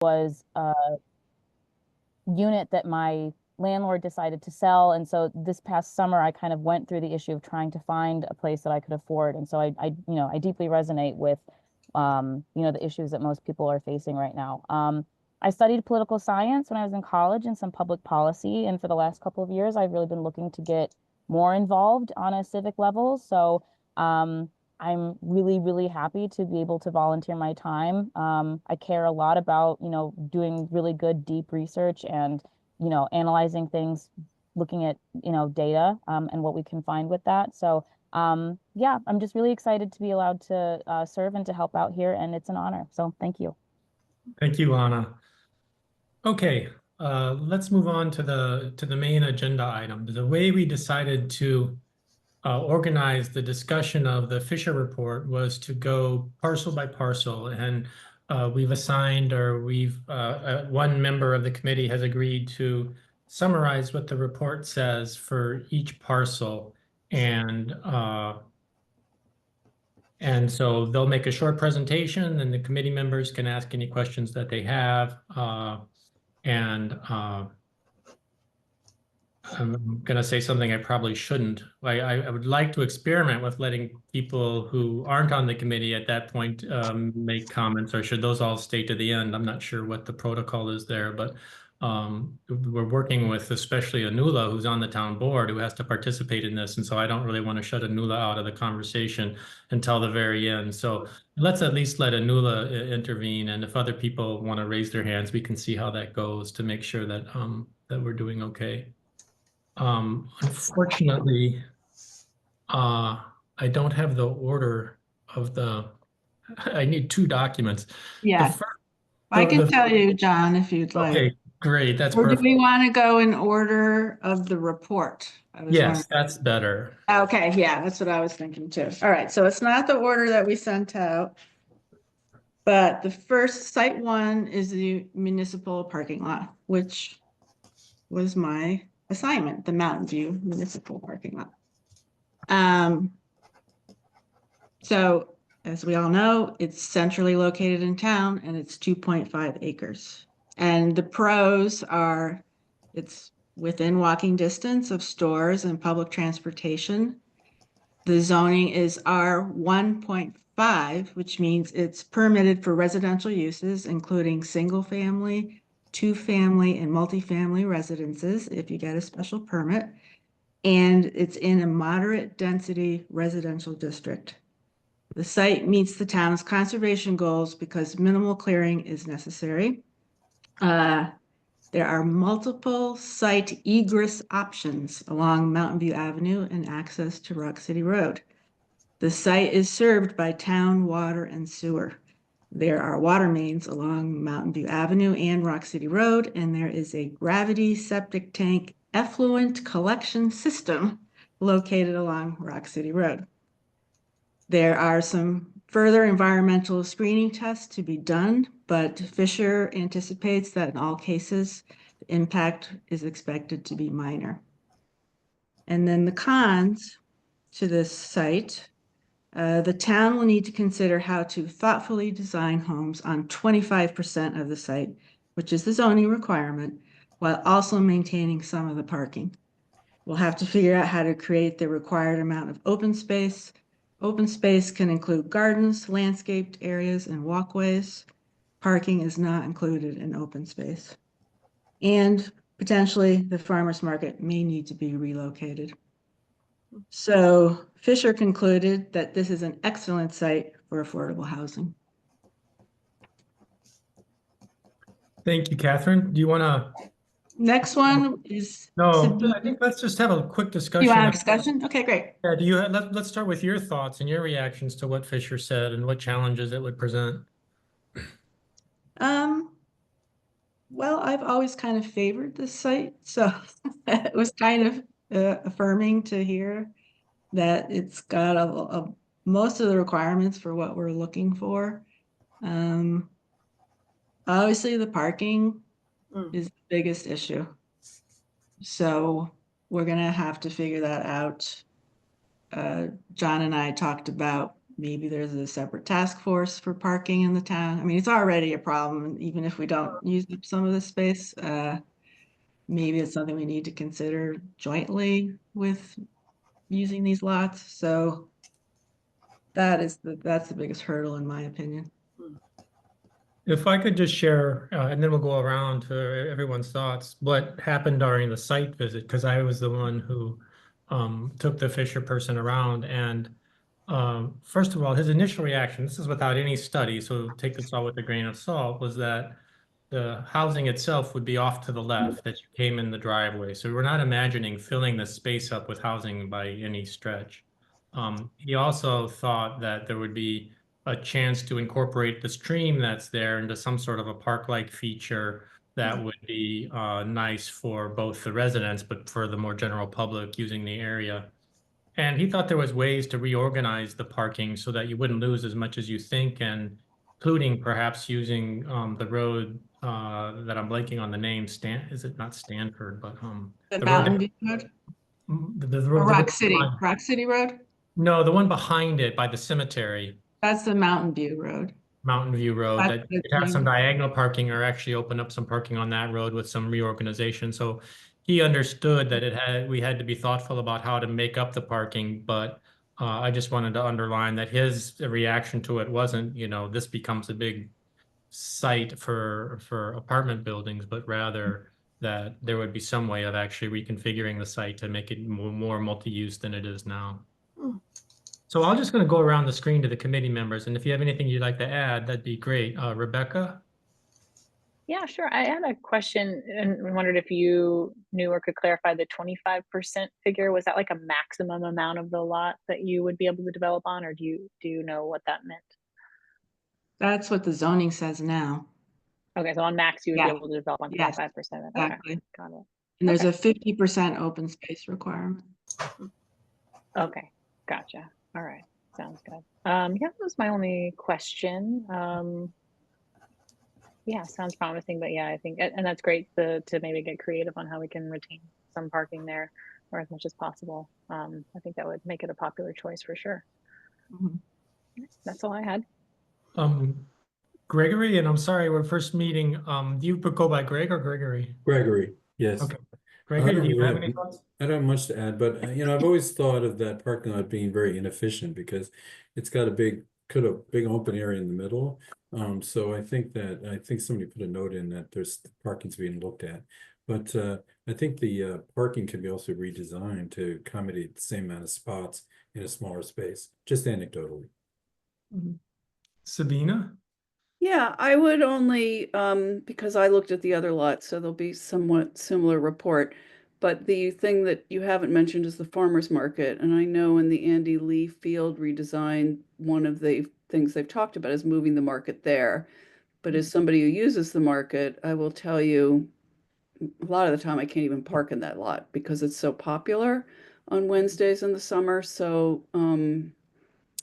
was a unit that my landlord decided to sell. And so this past summer, I kind of went through the issue of trying to find a place that I could afford. And so I deeply resonate with, the issues that most people are facing right now. I studied political science when I was in college and some public policy. And for the last couple of years, I've really been looking to get more involved on a civic level. So, I'm really, really happy to be able to volunteer my time. I care a lot about, doing really good, deep research and, analyzing things, looking at, data, and what we can find with that. So, yeah, I'm just really excited to be allowed to serve and to help out here, and it's an honor. So thank you. Thank you, Anna. Okay, let's move on to the main agenda item. The way we decided to organize the discussion of the Fisher report was to go parcel by parcel, and we've assigned, or one member of the committee has agreed to summarize what the report says for each parcel, and so they'll make a short presentation, and the committee members can ask any questions that they have. And I'm going to say something I probably shouldn't. I would like to experiment with letting people who aren't on the committee at that point make comments, or should those all stay to the end? I'm not sure what the protocol is there, but we're working with especially Anula, who's on the town board, who has to participate in this. And so I don't really want to shut Anula out of the conversation until the very end. So let's at least let Anula intervene. And if other people want to raise their hands, we can see how that goes to make sure that that we're doing okay. Unfortunately, I don't have the order of I need two documents. Yeah, I can tell you, John, if you'd like. Okay, great. That's Or do perfect. we want to go in order of the report? Yes, that's better. Okay, yeah, that's what I was thinking too. All right, so it's not the order that we sent out, but the first site one is the municipal parking lot, which was my assignment, the Mountain View Municipal Parking Lot. So as we all know, it's centrally located in town and it's 2.5 acres. And the pros are it's within walking distance of stores and public transportation. The zoning is R1.5, which means it's permitted for residential uses, including single family, two-family, and multifamily residences if you get a special permit. And it's in a moderate density residential district. The site meets the town's conservation goals because minimal clearing is necessary. There are multiple site egress options along Mountain View Avenue and access to Rock City Road. The site is served by town water and sewer. There are water mains along Mountain View Avenue and Rock City Road, and there is a gravity septic tank effluent collection system located along Rock City Road. There are some further environmental screening tests to be done, but Fisher anticipates that in all cases, the impact is expected to be minor. And then the cons to this site, the town will need to consider how to thoughtfully design homes on 25% of the site, which is the zoning requirement, while also maintaining some of the parking. We'll have to figure out how to create the required amount of open space. Open space can include gardens, landscaped areas, and walkways. Parking is not included in open space. And potentially the farmer's market may need to be relocated. So Fisher concluded that this is an excellent site for affordable housing. Thank you, Catherine. Do you want to? Next one is. No, I think let's just have a quick discussion. You want a discussion? Okay, great. Yeah, let's start with your thoughts and your reactions to what Fisher said and what challenges it would present. Well, I've always kind of favored this site, so it was kind of affirming to hear that it's got most of the requirements for what we're looking for. Obviously, the parking is the biggest issue. So we're going to have to figure that out. John and I talked about maybe there's a separate task force for parking in the town. I mean, it's already a problem, even if we don't use up some of the space. Maybe it's something we need to consider jointly with using these lots. So that's the biggest hurdle in my opinion. If I could just share, and then we'll go around to everyone's thoughts, what happened during the site visit, because I was the one who took the Fisher person around. And first of all, his initial reaction, this is without any study, so take this all with a grain of salt, was that the housing itself would be off to the left as you came in the driveway. So we're not imagining filling the space up with housing by any stretch. He also thought that there would be a chance to incorporate the stream that's there into some sort of a park-like feature that would be nice for both the residents, but for the more general public using the area. And he thought there was ways to reorganize the parking so that you wouldn't lose as much as you think, and including perhaps using the road that I'm blanking on the name. Is it not Stanford, but The the road Mountain View Road the or road Rock City Road? no, the one behind it by the cemetery. That's the Mountain View Road. Mountain View Road, That's that the could have some diagonal parking or actually open up some parking on that road with some reorganization. So he understood that we had to be thoughtful about how to make up the parking, but I just wanted to underline that his reaction to it wasn't, this becomes a big site for apartment buildings, but rather that there would be some way of actually reconfiguring the site to make it more multi-use than it is now. So I'm just going to go around the screen to the committee members, and if you have anything you'd like to add, that'd be great. Rebecca? Yeah, sure. I had a question and wondered if you knew or could clarify the 25% figure. Was that like a maximum amount of the lot that you would be able to develop on, or do you know what that meant? That's what the zoning says now. Okay, so on max you would be Yeah. able to develop on Yes, 25%. exactly. Okay, got it. And there's Okay. a 50% open space requirement. Okay, gotcha. All right, sounds good. Yeah, that was my only question. Yeah, sounds promising, but yeah, I think, and that's great to maybe get creative on how we can retain some parking there or as much as possible. I think that would make it a popular choice for sure. Mhm. That's all I had. Gregory, and I'm sorry, we're first meeting. Do you go by Greg or Gregory? Gregory, yes. Okay. Gregory, do you really have any thoughts? I don't have much to add, but I've always thought of that parking lot being very inefficient because it's got a big open area in the middle. So I think somebody put a note in that there's parking's being looked at. But I think the parking can be also redesigned to accommodate the same amount of spots in a smaller space, just anecdotally. Sabina? Yeah, I would only, because I looked at the other lots, so there'll be somewhat similar report. But the thing that you haven't mentioned is the farmer's market. And I know in the Andy Lee Field redesign, one of the things they've talked about is moving the market there. But as somebody who uses the market, I will tell you, a lot of the time I can't even park in that lot because it's so popular on Wednesdays in the summer. So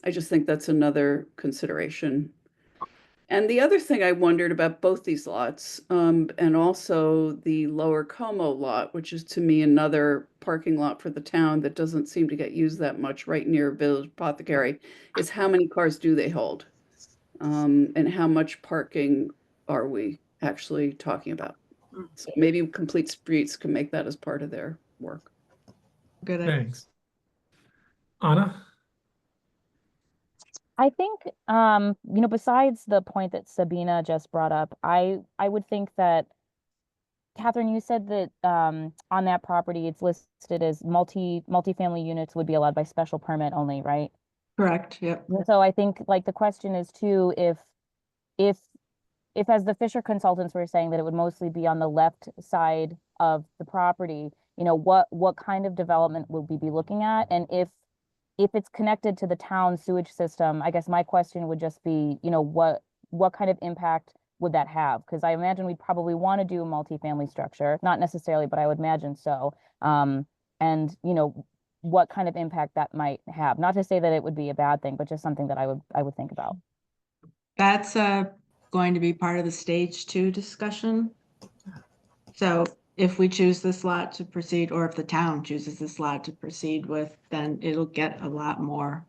I just think that's another consideration. And the other thing I wondered about both these lots, and also the Lower Como lot, which is to me another parking lot for the town that doesn't seem to get used that much right near Village Apothecary, is how many cars do they hold? And how much parking are we actually talking about? So maybe Complete Streets can make that as part of their work. Good idea. Thanks. Anna? I think, besides the point that Sabina just brought up, I would think that, Catherine, you said that on that property, it's listed as multifamily units would be allowed by special permit only, right? Correct, yep. And so I think like the question is too, if as the Fisher consultants were saying that it would mostly be on the left side of the property, what kind of development would we be looking at? And if it's connected to the town sewage system, I guess my question would just be, what kind of impact would that have? Because I imagine we'd probably want to do a multifamily structure, not necessarily, but I would imagine so. And what kind of impact that might have. Not to say that it would be a bad thing, but just something that I would think about. That's going to be part of the stage 2 discussion. So if we choose this lot to proceed, or if the town chooses this lot to proceed with, then it'll get a lot more,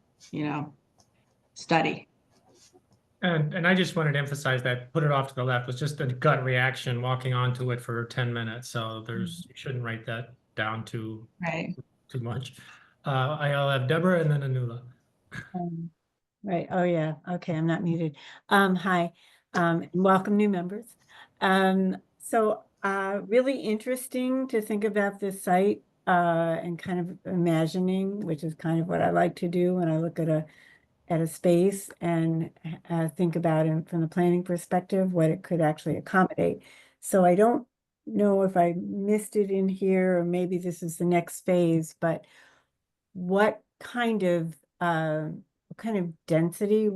study. And I just wanted to emphasize that put it off to the left was just a gut reaction walking onto it for 10 minutes. So there's, you shouldn't write that down too Right. much. I'll have Deborah and then Anula. Right. Oh, yeah. Okay. I'm not muted. Hi. And welcome new members. Really interesting to think about this site, and kind of imagining, which is kind of what I like to do when I look at a space and think about it from the planning perspective, what it could actually accommodate. So I don't know if I missed it in here, or maybe this is the next phase, but what kind of density,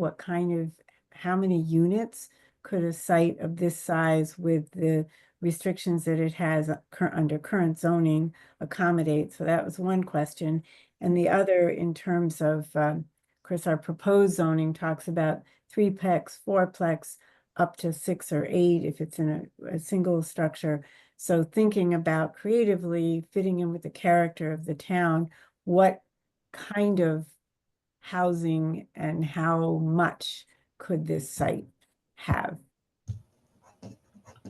how many units could a site of this size with the restrictions that it has under current zoning accommodate? So that was one question. And the other, in terms of course, our proposed zoning talks about 3-plex, 4-plex, up to 6 or 8 if it's in a single structure. So thinking about creatively fitting in with the character of the town, what kind of housing and how much could this site have?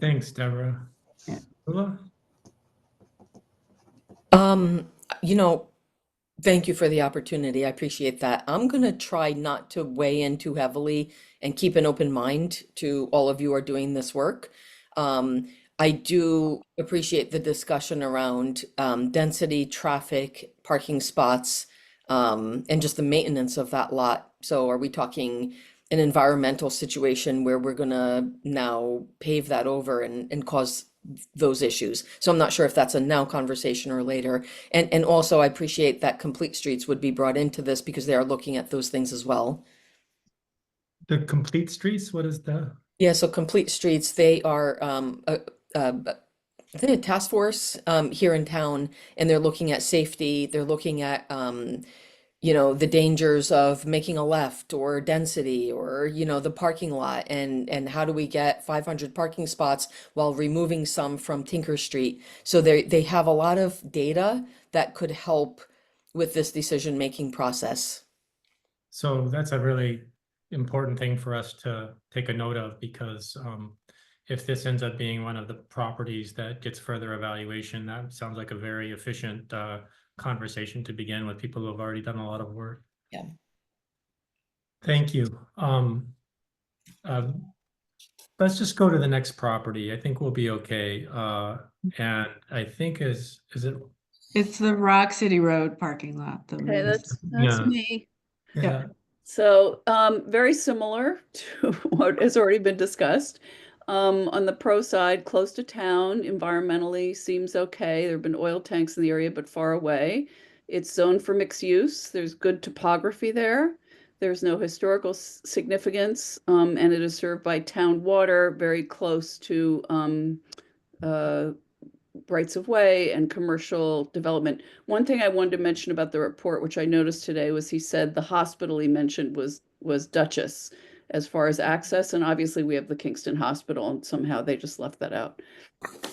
Thanks, Deborah. Yeah. Anula? You know, thank you for the opportunity. I appreciate that. I'm going to try not to weigh in too heavily and keep an open mind to all of you who are doing this work. I do appreciate the discussion around density, traffic, parking spots, and just the maintenance of that lot. So are we talking an environmental situation where we're going to now pave that over and cause those issues? So I'm not sure if that's a now conversation or later. And also I appreciate that Complete Streets would be brought into this because they are looking at those things as well. The Complete Streets, what is that? Yeah, so Complete Streets, they are I think a task force here in town, and they're looking at safety. They're looking at the dangers of making a left or density or the parking lot, and how do we get 500 parking spots while removing some from Tinker Street. So they have a lot of data that could help with this decision-making process. So that's a really important thing for us to take a note of, because if this ends up being one of the properties that gets further evaluation, that sounds like a very efficient conversation to begin with people who have already done a lot of work. Yeah. Thank you. Let's just go to the next property. I think we'll be okay. And I think is it? It's the Rock City Road parking lot. Okay, that's Yeah. me. Yeah. So, very similar to what has already been discussed. On the pro side, close to town, environmentally seems okay. There have been oil tanks in the area, but far away. It's zoned for mixed use. There's good topography there. There's no historical significance, and it is served by town water, very close to rights of way and commercial development. One thing I wanted to mention about the report, which I noticed today, was he said the hospital he mentioned was Dutchess as far as access, and obviously we have the Kingston Hospital, and somehow they just left that out.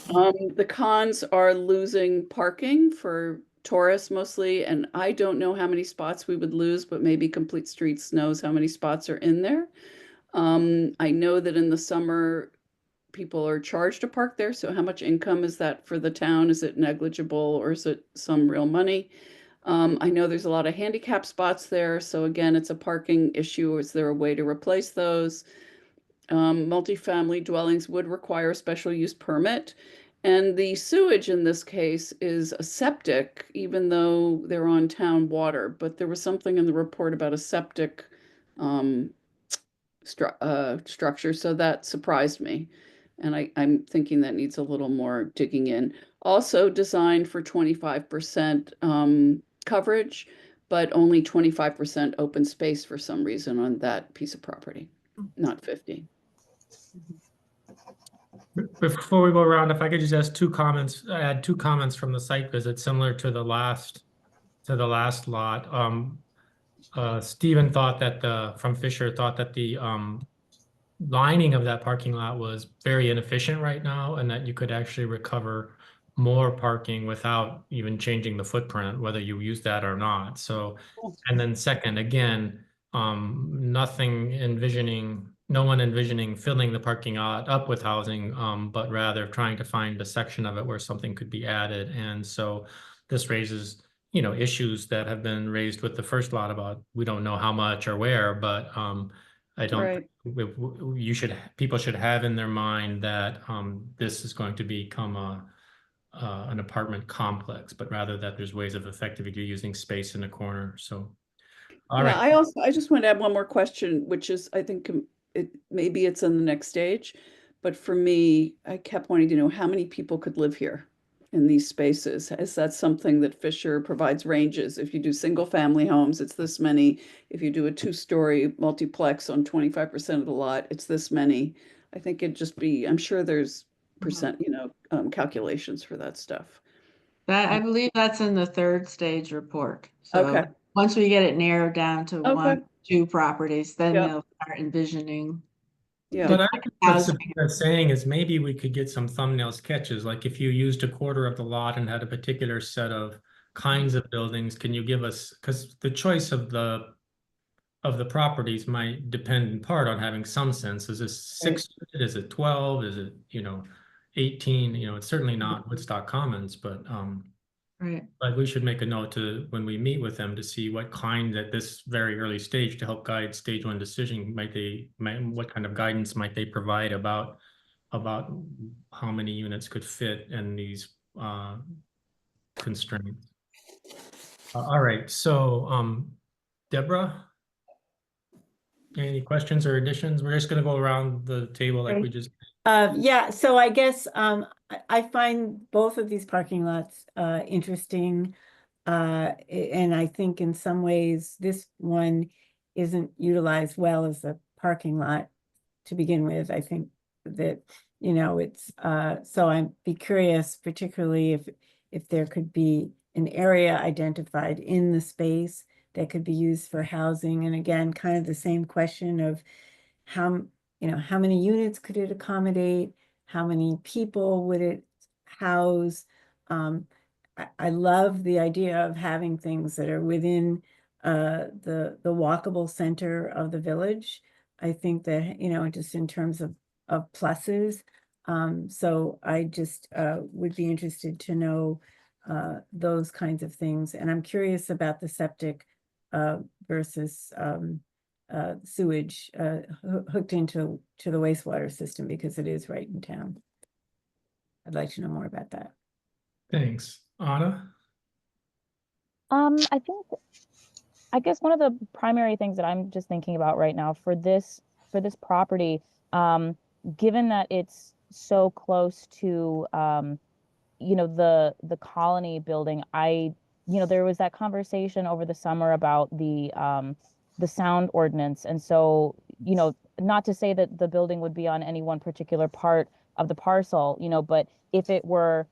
The cons are losing parking for tourists mostly, and I don't know how many spots we would lose, but maybe Complete Streets knows how many spots are in there. I know that in the summer people are charged to park there, so how much income is that for the town? Is it negligible or is it some real money? I know there's a lot of handicap spots there, so again, it's a parking issue. Is there a way to replace those? Multifamily dwellings would require a special use permit. And the sewage in this case is a septic, even though they're on town water. But there was something in the report about a septic structure, so that surprised me. And I'm thinking that needs a little more digging in. Also designed for 25% coverage, but only 25% open space for some reason on that piece of property, not 50. Before we go around, if I could just add two comments from the site visit, similar to the last lot. Stephen thought that from Fisher thought that the lining of that parking lot was very inefficient right now, and that you could actually recover more parking without even changing the footprint, whether you use that or not. So, and then second, again, nothing envisioning, no one envisioning filling the parking lot up with housing, but rather trying to find a section of it where something could be added. And so this raises, you know, issues that have been raised with the first lot about we don't know how much or where, but I don't, Right. you should, people should have in their mind that this is going to become an apartment complex, but rather that there's ways of effectively using space in the corner. So, all Yeah, right. I just want to add one more question, which is, I think maybe it's on the next stage, but for me, I kept wanting to know how many people could live here in these spaces. Is that something that Fisher provides ranges? If you do single family homes, it's this many. If you do a 2-story multiplex on 25% of the lot, it's this many. I think it'd just be, I'm sure there's percent, calculations for that stuff. That, I believe that's in the third stage report. So Okay. once we get it narrowed down to Okay. 1, 2 properties, then Yeah. they'll start envisioning. Yeah. What I could put Housing. Sabrina saying is maybe we could get some thumbnail sketches, like if you used a quarter of the lot and had a particular set of kinds of buildings, can you give us, because the choice of the properties might depend in part on having some sense. Is this 6, is it 12, is it, 18? It's certainly not Woodstock Commons, but Right. but we should make a note to, when we meet with them, to see what kind at this very early stage to help guide stage 1 decision, what kind of guidance might they provide about how many units could fit in these constraints. All right, so Deborah, any questions or additions? We're just going to go around the table like we just. Yeah, so I guess I find both of these parking lots interesting. And I think in some ways this one isn't utilized well as a parking lot to begin with. I think that, it's so I'd be curious, particularly if there could be an area identified in the space that could be used for housing. And again, kind of the same question of how many units could it accommodate? How many people would it house? I love the idea of having things that are within the walkable center of the village. I think that, just in terms of pluses. So I just would be interested to know those kinds of things. And I'm curious about the septic versus sewage hooked into the wastewater system, because it is right in town. I'd like to know more about that. Thanks. Anna? I guess one of the primary things that I'm just thinking about right now for this property, given that it's so close to the Colony building, there was that conversation over the summer about the sound ordinance. And so, not to say that the building would be on any one particular part of the parcel, but if it were,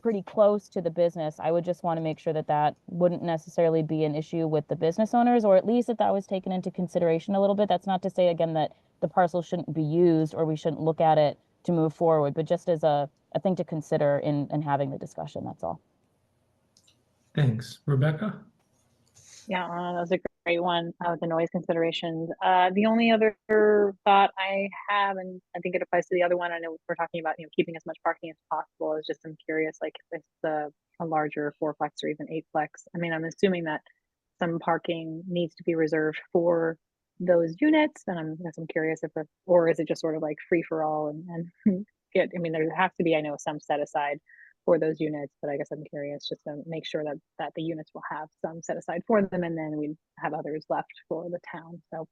pretty close to the business, I would just want to make sure that that wouldn't necessarily be an issue with the business owners, or at least that was taken into consideration a little bit. That's not to say, again, that the parcel shouldn't be used or we shouldn't look at it to move forward, but just as a thing to consider in having the discussion, that's all. Thanks. Rebecca? Yeah, that was a great one, the noise considerations. The only other thought I have, and I think it applies to the other one, I know we're talking about, keeping as much parking as possible, is just, I'm curious, like if it's a larger 4-plex or even 8-plex. I mean, I'm assuming that some parking needs to be reserved for those units, and I'm curious or is it just sort of like free for all and I mean, there has to be, I know, some set aside for those units, but I guess I'm curious just to make sure that the units will have some set aside for them, and then we have others left for the town. So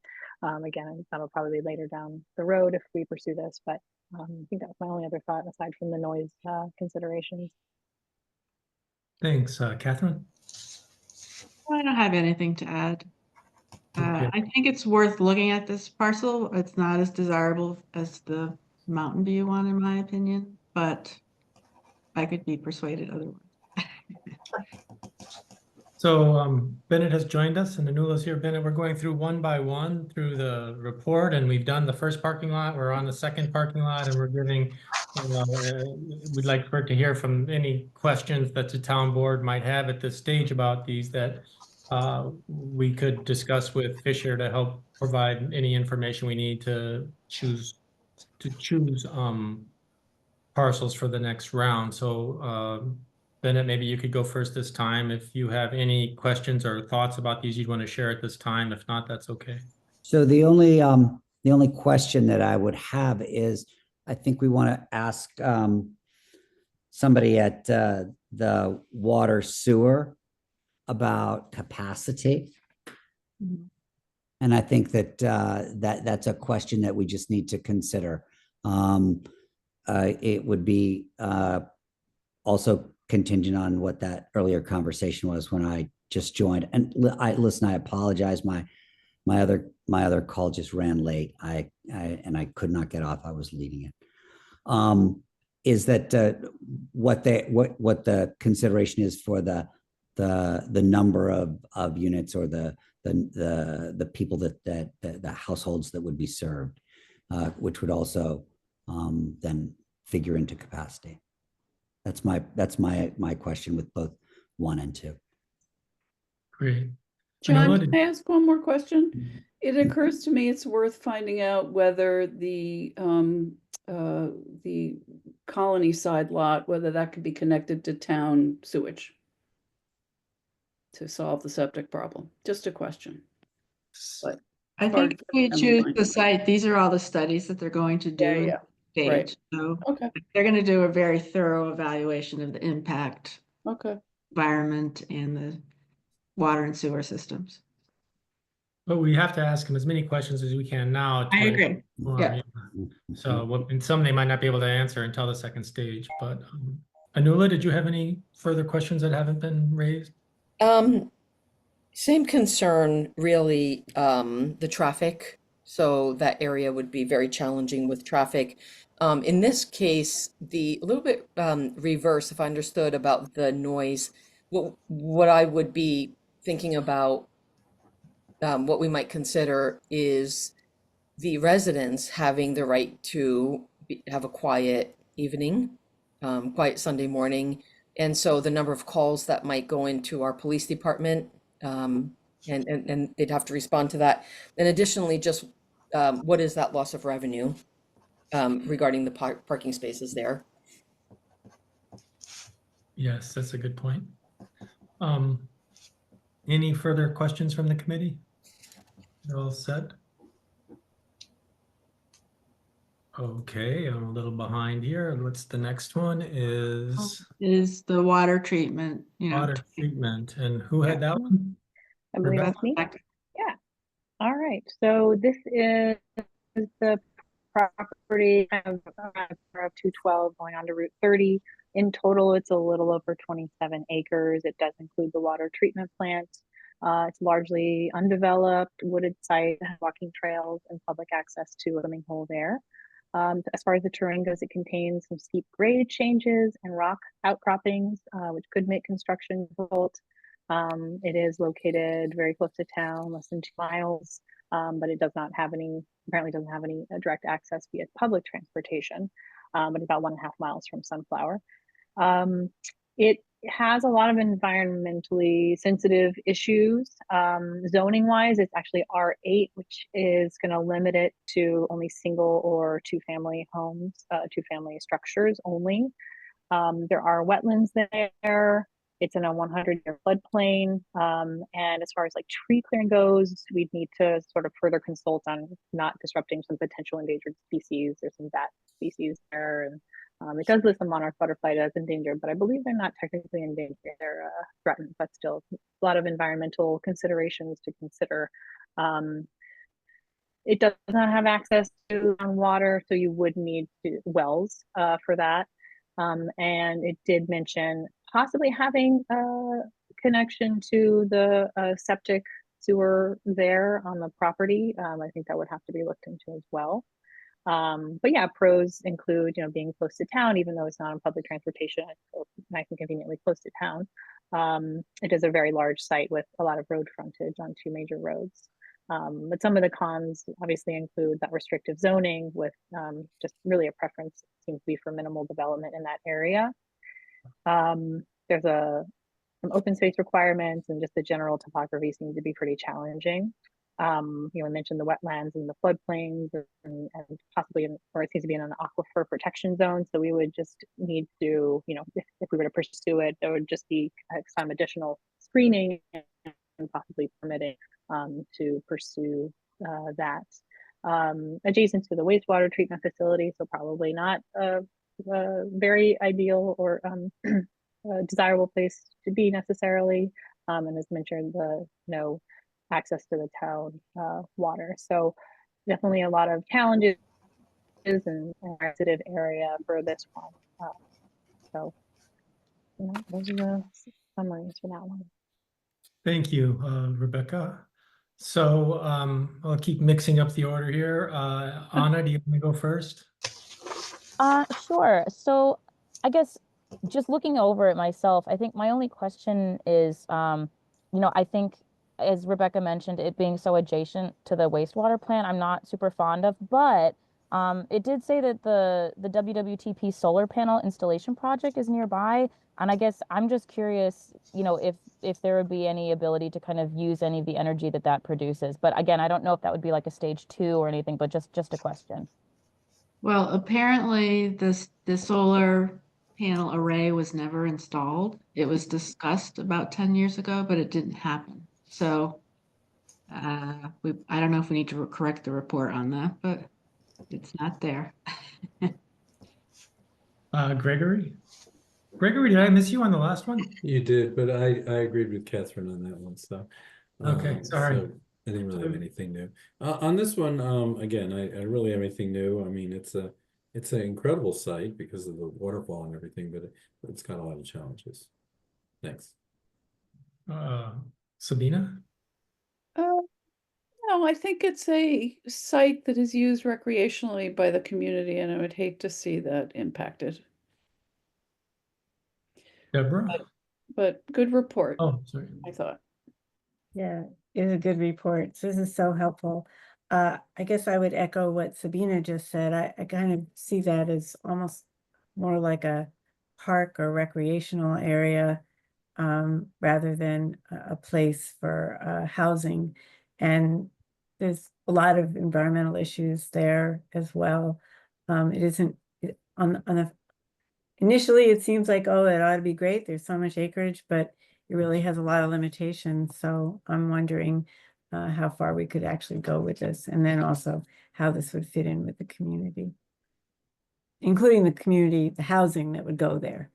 again, that'll probably be later down the road if we pursue this, but I think that was my only other thought aside from the noise considerations. Thanks. Catherine? I don't have anything to add. Okay. I think it's worth looking at this parcel. It's not as desirable as the Mountain View one, in my opinion, but I could be persuaded otherwise. So Bennett has joined us and Anula's here. Bennett, we're going through one by one through the report, and we've done the first parking lot. We're on the second parking lot, and we're giving, we'd like for to hear from any questions that the town board might have at this stage about these that we could discuss with Fisher to help provide any information we need to choose parcels for the next round. So Bennett, maybe you could go first this time. If you have any questions or thoughts about these you'd want to share at this time. If not, that's okay. So the only question that I would have is, I think we want to ask somebody at the water sewer about capacity. Mhm. And I think that that's a question that we just need to consider. It would be also contingent on what that earlier conversation was when I just joined. And I apologize. My other call just ran late. I could not get off. I was leading it. Is that what the consideration is for the number of units or the people that the households that would be served, which would also then figure into capacity. That's my question with both 1 and 2. Great. John, can I ask one more question? It occurs to me it's worth finding out whether the colony side lot, whether that could be connected to town sewage to solve the septic problem. Just a question. But I hard think for if we them to choose find. the site, these are all the studies that they're going to do in Yeah, the right. stage. So Okay, they're going to do a very thorough evaluation of the impact, okay. environment, and the water and sewer systems. But we have to ask them as many questions as we can now. I agree. Yeah. So, and some they might not be able to answer until the second stage, but Anula, did you have any further questions that haven't been raised? Same concern, really, the traffic. So that area would be very challenging with traffic. In this case, a little bit reverse, if I understood about the noise, what I would be thinking about, what we might consider is the residents having the right to have a quiet evening, quiet Sunday morning. And so the number of calls that might go into our police department, and they'd have to respond to that. And additionally, just what is that loss of revenue regarding the parking spaces there? Yes, that's a good point. Any further questions from the committee? They're all set? Okay, I'm a little behind here. What's the next one Is the water treatment, water treatment, and who had that one? I believe Rebecca? that's me. Yeah. All right. So this is the property of 212 going on to Route 30. In total, it's a little over 27 acres. It does include the water treatment plant. It's largely undeveloped, wooded site, walking trails, and public access to a swimming hole there. As far as the terrain goes, it contains some steep grade changes and rock outcroppings, which could make construction difficult. It is located very close to town, less than 2 miles, but it does not have any, apparently doesn't have any direct access via public transportation, but about 1.5 miles from Sunflower. It has a lot of environmentally sensitive issues. Zoning wise, it's actually R8, which is going to limit it to only single or two-family homes, two-family structures only. There are wetlands there. It's in a 100-year floodplain. And as far as like tree clearing goes, we'd need to sort of further consult on not disrupting some potential endangered species. There's some bat species there. And it does list the monarch butterfly as endangered, but I believe they're not technically endangered. They're threatened, but still a lot of environmental considerations to consider. It does not have access to water, so you would need wells for that. And it did mention possibly having a connection to the septic sewer there on the property. I think that would have to be looked into as well. But yeah, pros include, being close to town, even though it's not on public transportation, it's still nice and conveniently close to town. It is a very large site with a lot of road frontage on 2 major roads. But some of the cons obviously include that restrictive zoning with just really a preference seems to be for minimal development in that area. There's a some open space requirements, and just the general topography seems to be pretty challenging. You know, I mentioned the wetlands and the floodplains, and possibly, or it seems to be in an aquifer protection zone. So we would just need to, you know, if we were to pursue it, there would just be some additional screening and possibly permitting to pursue that. Adjacent to the wastewater treatment facility, so probably not a very ideal or a desirable place to be necessarily. And as mentioned, the no access to the town water. So definitely a lot of challenges and sensitive area for this one. So you know, those are the summaries for that one. Thank you, Rebecca. So I'll keep mixing up the order here. Anna, do you want to go first? Sure. So I guess just looking over it myself, I think my only question is, you know, I think as Rebecca mentioned, it being so adjacent to the wastewater plant, I'm not super fond of, but it did say that the WWTP solar panel installation project is nearby. And I guess I'm just curious, you know, if there would be any ability to kind of use any of the energy that that produces. But again, I don't know if that would be like a stage 2 or anything, but just a question. Well, apparently the solar panel array was never installed. It was discussed about 10 years ago, but it didn't happen. So I don't know if we need to correct the report on that, but it's not there. Gregory? Gregory, did I miss you on the last one? You did, but I agreed with Catherine on that one, so. Okay, sorry. So I didn't really have anything new. On this one, again, I really have anything new. I mean, it's an incredible site because of the waterfall and everything, but it's got a lot of challenges. Thanks. Sabina? No, I think it's a site that is used recreationally by the community, and I would hate to see that impacted. Deborah? But good report, Oh, sorry. I thought. Yeah, it's a good report. So this is so helpful. I guess I would echo what Sabina just said. I kind of see that as almost more like a park or recreational area rather than a place for housing. And there's a lot of environmental issues there as well. It isn't on the initially it seems like, oh, it ought to be great. There's so much acreage, but it really has a lot of limitations. So I'm wondering how far we could actually go with this, and then also how this would fit in with the community, including the community, the housing that would go there.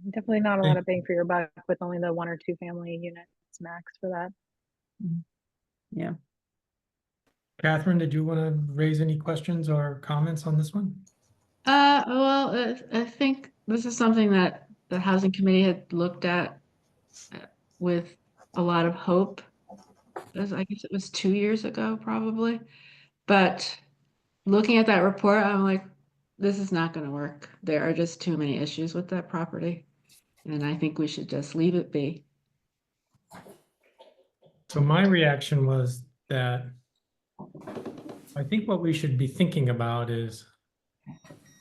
Definitely not a lot of bang for your buck with only the 1 or 2 family units max for that. Yeah. Catherine, did you want to raise any questions or comments on this one? Well, I think this is something that the Housing Committee had looked at with a lot of hope. I guess it was 2 years ago, probably. But looking at that report, I'm like, this is not going to work. There are just too many issues with that property. And I think we should just leave it be. So my reaction was that I think what we should be thinking about is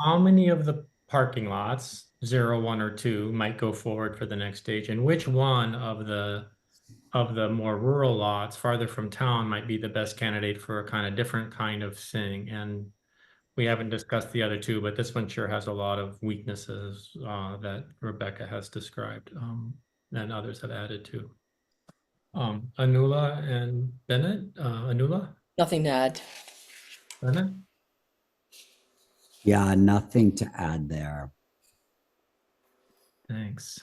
how many of the parking lots, 0, 1, or 2, might go forward for the next stage, and which one of the more rural lots farther from town might be the best candidate for a kind of different kind of thing. And we haven't discussed the other 2, but this one sure has a lot of weaknesses that Rebecca has described and others have added to. Anula and Bennett. Anula? Nothing to add. Bennett? Yeah, nothing to add there. Thanks.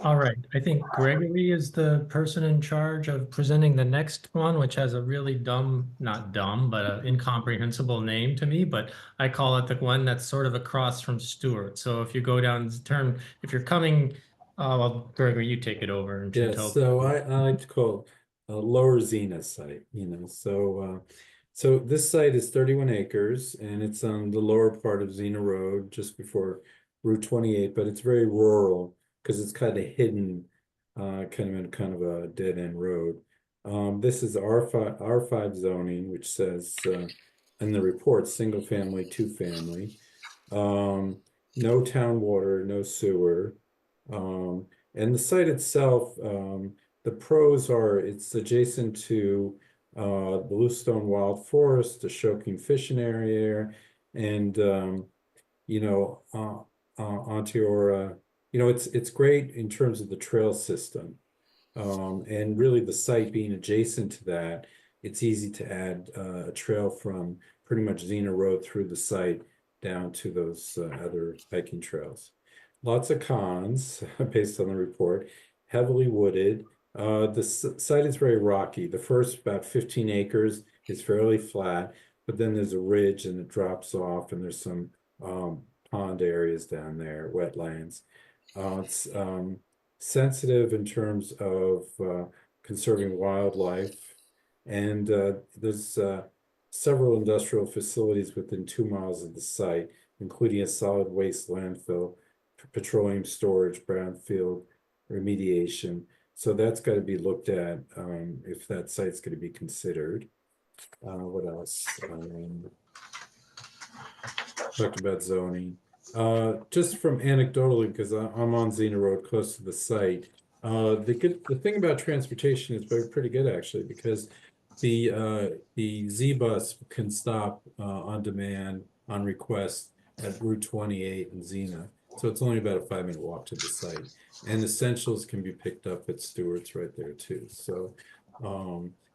All right, I think Gregory is the person in charge of presenting the next one, which has a really dumb, not dumb, but an incomprehensible name to me, but I call it the one that's sort of across from Stewart. So if you go down the turn, if you're coming, well, Gregory, you take it over and Yeah, tell. so I like to call a Lower Xena site, so this site is 31 acres and it's on the lower part of Xena Road, just before Route 28, but it's very rural because it's kind of hidden, kind of a dead end road. This is R5 zoning, which says in the report, single family, 2 family. No town water, no sewer. And the site itself, the pros are it's adjacent to Bluestone Wild Forest, the Shoking Fishing Area, and you know, Onteora. You know, it's great in terms of the trail system. And really the site being adjacent to that, it's easy to add a trail from pretty much Xena Road through the site down to those other hiking trails. Lots of cons based on the report, heavily wooded. The site is very rocky. The first about 15 acres is fairly flat, but then there's a ridge and it drops off, and there's some pond areas down there, wetlands. It's sensitive in terms of conserving wildlife, and there's several industrial facilities within 2 miles of the site, including a solid waste landfill, petroleum storage, brownfield remediation. So that's got to be looked at if that site's going to be considered. What else? Talked about zoning. Just from anecdotally, because I'm on Xena Road close to the site. The thing about transportation is pretty good actually, because the Z bus can stop on demand on request at Route 28 in Xena. So it's only about a 5-minute walk to the site. And essentials can be picked up at Stewart's right there too. So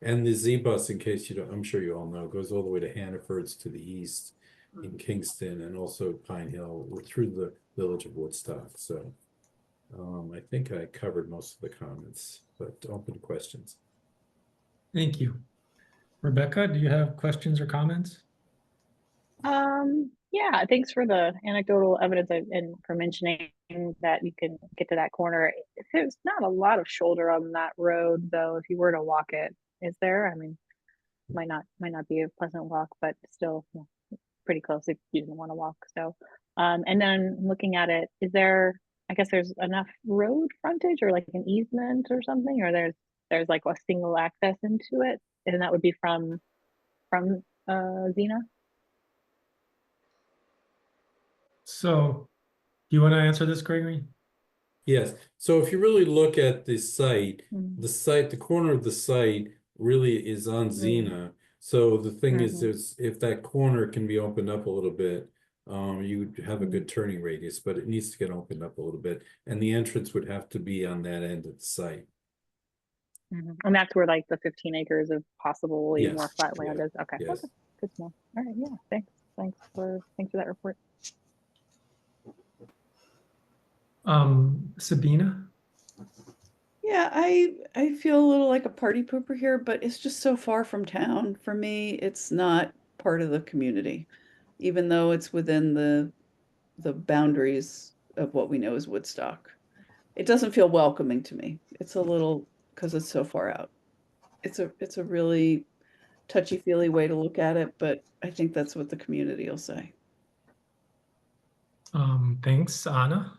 and the Z bus, in case you don't, I'm sure you all know, goes all the way to Hannaford's to the east in Kingston, and also Pine Hill through the village of Woodstock. So I think I covered most of the comments, but open to questions. Thank you. Rebecca, do you have questions or comments? Yeah, thanks for the anecdotal evidence and for mentioning that you can get to that corner. There's not a lot of shoulder on that road, though, if you were to walk it, is there? I mean, might not be a pleasant walk, but still, you know, pretty close if you didn't want to walk. So, and then looking at it, is there, I guess there's enough road frontage or like an easement or something, or there's like a single access into it, and that would be from Xena? So, do you want to answer this, Gregory? Yes. So if you really look at the site, Mm-hmm. the corner of the site really is on Xena. So the thing is, if that corner can be opened up a little bit, you have a good turning radius, but it needs to get opened up a little bit. And the entrance would have to be on that end of the site. And that's where like the 15 acres of possibly Yes. more flat land Yeah. is. Okay. Yes. Okay. Good to know. All right. Yeah. Thanks for that report. Sabina? Yeah, I feel a little like a party pooper here, but it's just so far from town. For me, it's not part of the community, even though it's within the boundaries of what we know as Woodstock. It doesn't feel welcoming to me. It's a little because it's so far out. It's a really touchy-feely way to look at it, but I think that's what the community will say. Thanks, Anna.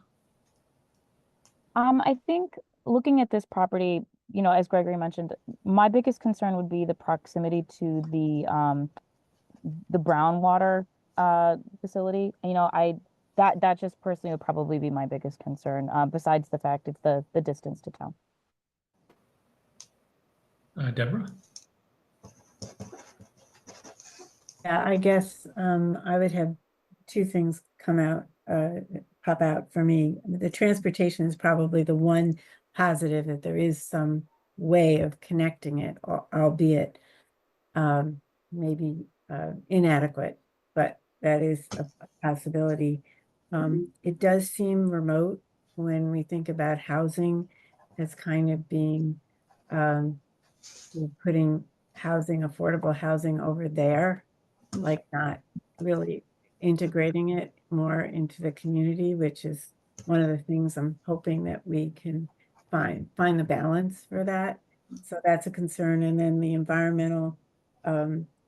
I think looking at this property, you know, as Gregory mentioned, my biggest concern would be the proximity to the Brownwater facility. You know, that just personally would probably be my biggest concern, besides the fact of the distance to town. Deborah? Yeah, I guess I would have two things pop out for me. The transportation is probably the one positive, that there is some way of connecting it, albeit maybe inadequate, but that is a possibility. It does seem remote when we think about housing as kind of being putting affordable housing over there, like not really integrating it more into the community, which is one of the things I'm hoping that we can find the balance for that. So that's a concern. And then the environmental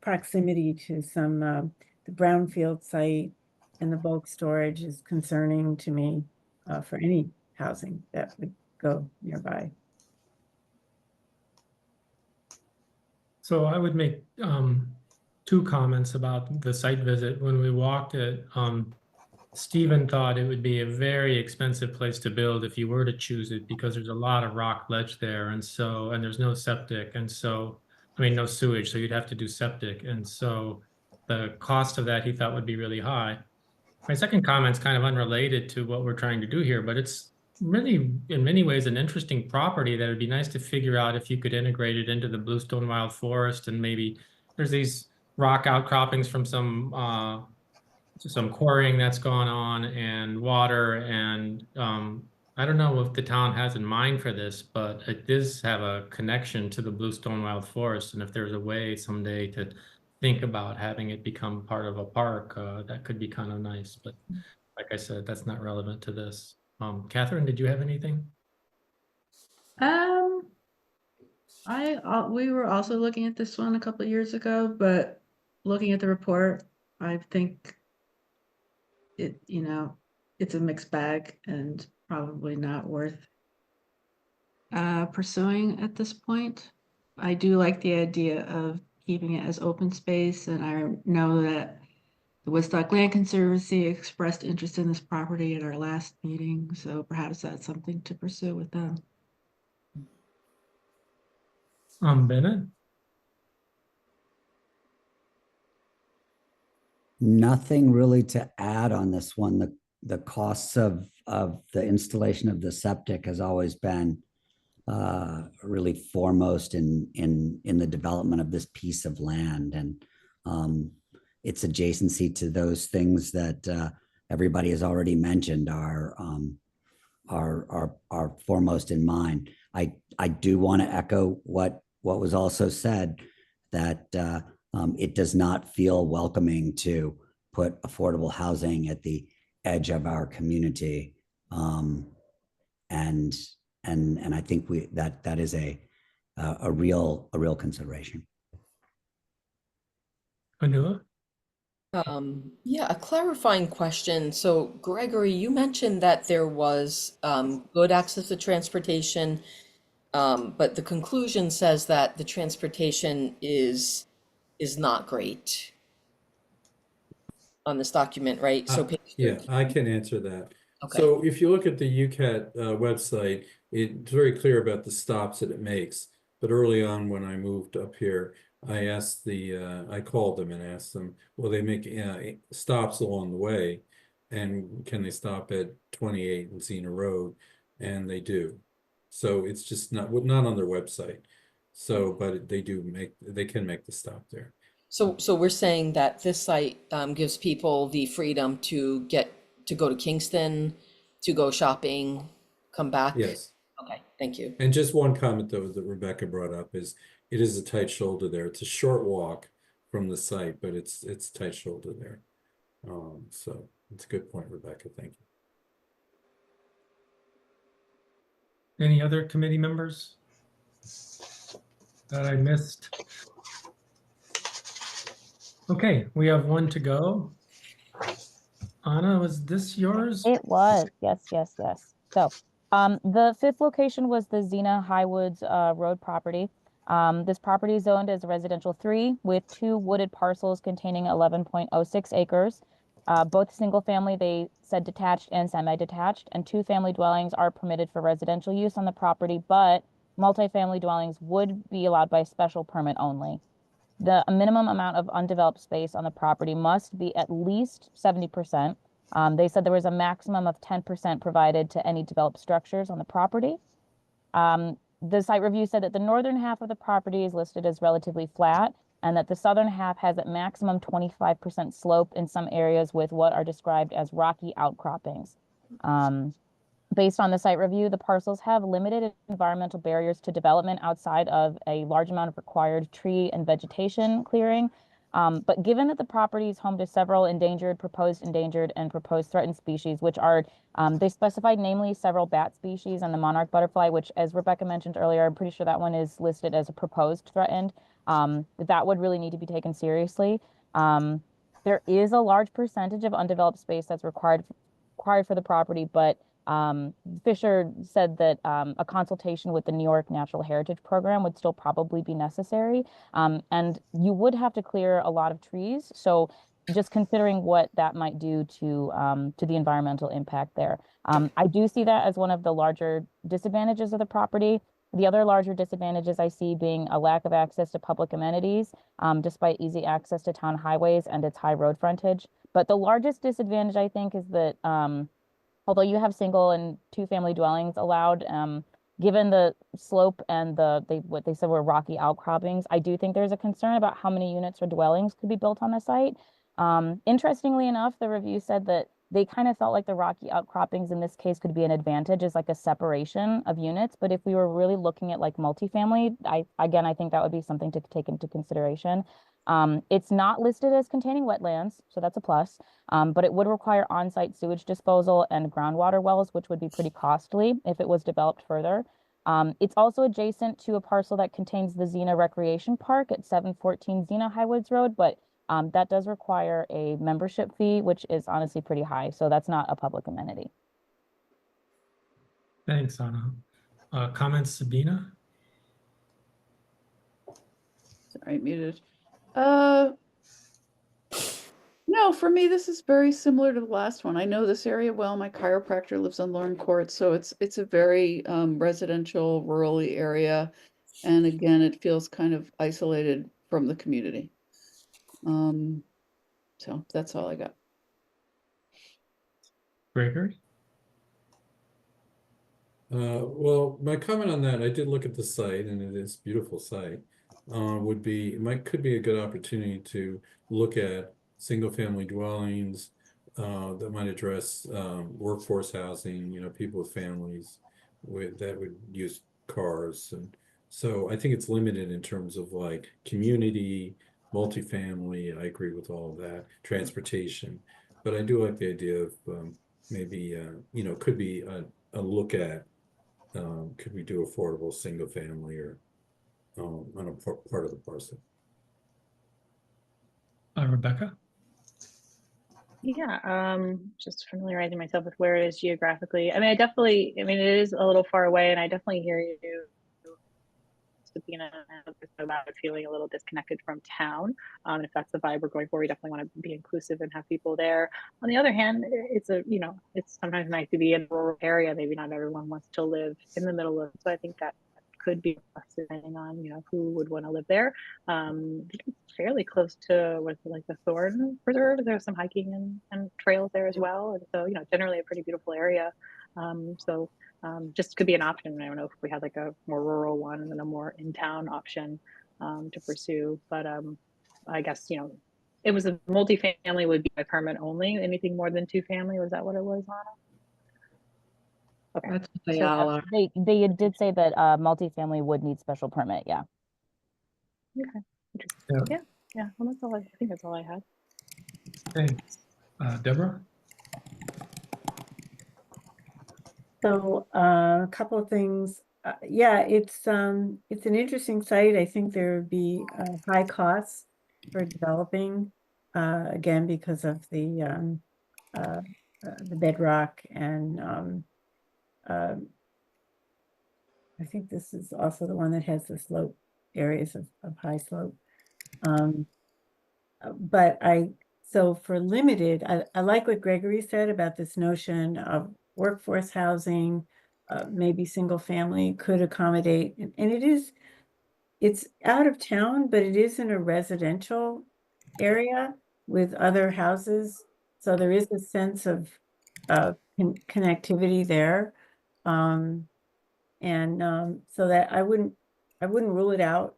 proximity to some the brownfield site and the bulk storage is concerning to me for any housing that would go nearby. So I would make two comments about the site visit. When we walked it, Stephen thought it would be a very expensive place to build if you were to choose it because there's a lot of rock ledge there. And so, and there's no septic. And so, I mean, no sewage. So you'd have to do septic. And so the cost of that he thought would be really high. My second comment's kind of unrelated to what we're trying to do here, but it's really, in many ways, an interesting property that would be nice to figure out if you could integrate it into the Bluestone Wild Forest. And maybe there's these rock outcroppings from some quarrying that's gone on and water and I don't know if the town has in mind for this, but it does have a connection to the Bluestone Wild Forest. And if there's a way someday to think about having it become part of a park, that could be kind of nice. But like I said, that's not relevant to this. Catherine, did you have anything? We were also looking at this one a couple of years ago, but looking at the report, I think it, it's a mixed bag and probably not worth pursuing at this point. I do like the idea of keeping it as open space, and I know that the Woodstock Land Conservancy expressed interest in this property at our last meeting, so perhaps that's something to pursue with them. Bennett? Nothing really to add on this one. The costs of the installation of the septic has always been really foremost in the development of this piece of land, and its adjacency to those things that everybody has already mentioned are foremost in mind. I do want to echo what was also said, that it does not feel welcoming to put affordable housing at the edge of our community, and I think that is a real consideration. Anula? Yeah, a clarifying question. So, Gregory, you mentioned that there was good access to transportation, but the conclusion says that the transportation is not great on this document, right? So, page Yeah, 13. I can answer that. Okay. So if you look at the UCAT website, it's very clear about the stops that it makes. But early on, when I moved up here, I asked I called them and asked them, will they make stops along the way? And can they stop at 28 and Xena Road? And they do. So it's just not on their website. So, but they can make the stop there. So we're saying that this site gives people the freedom to go to Kingston, to go shopping, come back. Yes. Okay, thank you. And just one comment though that Rebecca brought up is it is a tight shoulder there. It's a short walk from the site, but it's tight shoulder there. So it's a good point, Rebecca. Thank you. Any other committee members that I missed? Okay, we have one to go. Anna, was this yours? It was, yes. So, the fifth location was the Xena Highwoods Road property. This property is zoned as a residential 3 with 2 wooded parcels containing 11.06 acres. Both single family, they said detached and semi-detached, and 2 family dwellings are permitted for residential use on the property, but multifamily dwellings would be allowed by special permit only. The minimum amount of undeveloped space on the property must be at least 70%. They said there was a maximum of 10% provided to any developed structures on the property. The site review said that the northern half of the property is listed as relatively flat, and that the southern half has at maximum 25% slope in some areas with what are described as rocky outcroppings. Based on the site review, the parcels have limited environmental barriers to development outside of a large amount of required tree and vegetation clearing. But given that the property is home to several proposed endangered, and proposed threatened species, which are, they specified namely several bat species and the monarch butterfly, which, as Rebecca mentioned earlier, I'm pretty sure that one is listed as a proposed threatened. That would really need to be taken seriously. There is a large percentage of undeveloped space that's required for the property, but Fisher said that a consultation with the New York Natural Heritage Program would still probably be necessary. And you would have to clear a lot of trees. So just considering what that might do to the environmental impact there. I do see that as one of the larger disadvantages of the property. The other larger disadvantages I see being a lack of access to public amenities, despite easy access to town highways and its high road frontage. But the largest disadvantage, I think, is that although you have single and two-family dwellings allowed, given the slope and what they said were rocky outcroppings, I do think there's a concern about how many units or dwellings could be built on the site. Interestingly enough, the review said that they kind of felt like the rocky outcroppings in this case could be an advantage as like a separation of units. But if we were really looking at like multifamily, I think that would be something to take into consideration. It's not listed as containing wetlands, so that's a plus. But it would require on-site sewage disposal and groundwater wells, which would be pretty costly if it was developed further. It's also adjacent to a parcel that contains the Xena Recreation Park at 714 Xena Highwoods Road, but that does require a membership fee, which is honestly pretty high. So that's not a public amenity. Thanks, Anna. Comments, Sabina? Sorry, muted. No, for me, this is very similar to the last one. I know this area well. My chiropractor lives on Lauren Court, so it's a very residential, rural area. And again, it feels kind of isolated from the community. So that's all I got. Gregory? Well, my comment on that, I did look at the site, and it is a beautiful site. Could be a good opportunity to look at single-family dwellings that might address workforce housing. People with families that would use cars, and so I think it's limited in terms of like community, multifamily. I agree with all of that, transportation, but I do like the idea of maybe could be a look at. Could we do affordable single family or on a part of the parcel? Rebecca? Yeah, just familiarizing myself with where it is geographically. I mean, it is a little far away, and I definitely hear you, Sabina, about feeling a little disconnected from town. And if that's the vibe we're going for, we definitely want to be inclusive and have people there. On the other hand, it's sometimes nice to be in a rural area. Maybe not everyone wants to live in the middle of, so I think that could be depending on who would want to live there. I think it's fairly close to like the Thorn Preserve. There's some hiking and trails there as well, and so generally a pretty beautiful area. Just could be an option. I don't know if we had like a more rural one and then a more in-town option to pursue. But I guess it was a multifamily would be a permit only. Anything more than 2-family, was that what it was, Anna? Okay. That's what they So all are. they did say that multifamily would need special permit. Yeah. Okay. Yeah. Well, that's all. I think that's all I had. Thanks. Deborah? So a couple of things. Yeah, it's an interesting site. I think there would be high costs for developing, again, because of the bedrock, and I think this is also the one that has the slope areas of high slope. But so for limited, I like what Gregory said about this notion of workforce housing, maybe single family could accommodate, and it's out of town, but it is in a residential area with other houses. So there is a sense of connectivity there. So that I wouldn't rule it out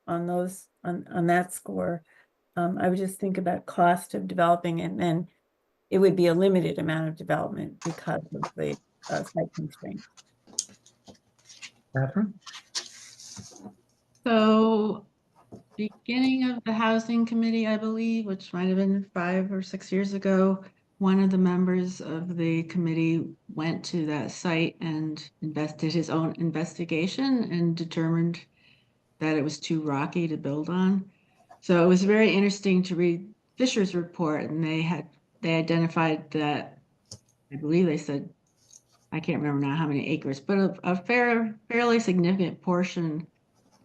on those on that score. I would just think about cost of developing, and then it would be a limited amount of development because of the site constraints. Catherine? So beginning of the housing committee, I believe, which might have been 5 or 6 years ago, one of the members of the committee went to that site and did his own investigation and determined that it was too rocky to build on. So it was very interesting to read Fisher's report, and they identified that, I believe they said, I can't remember now how many acres, but a fairly significant portion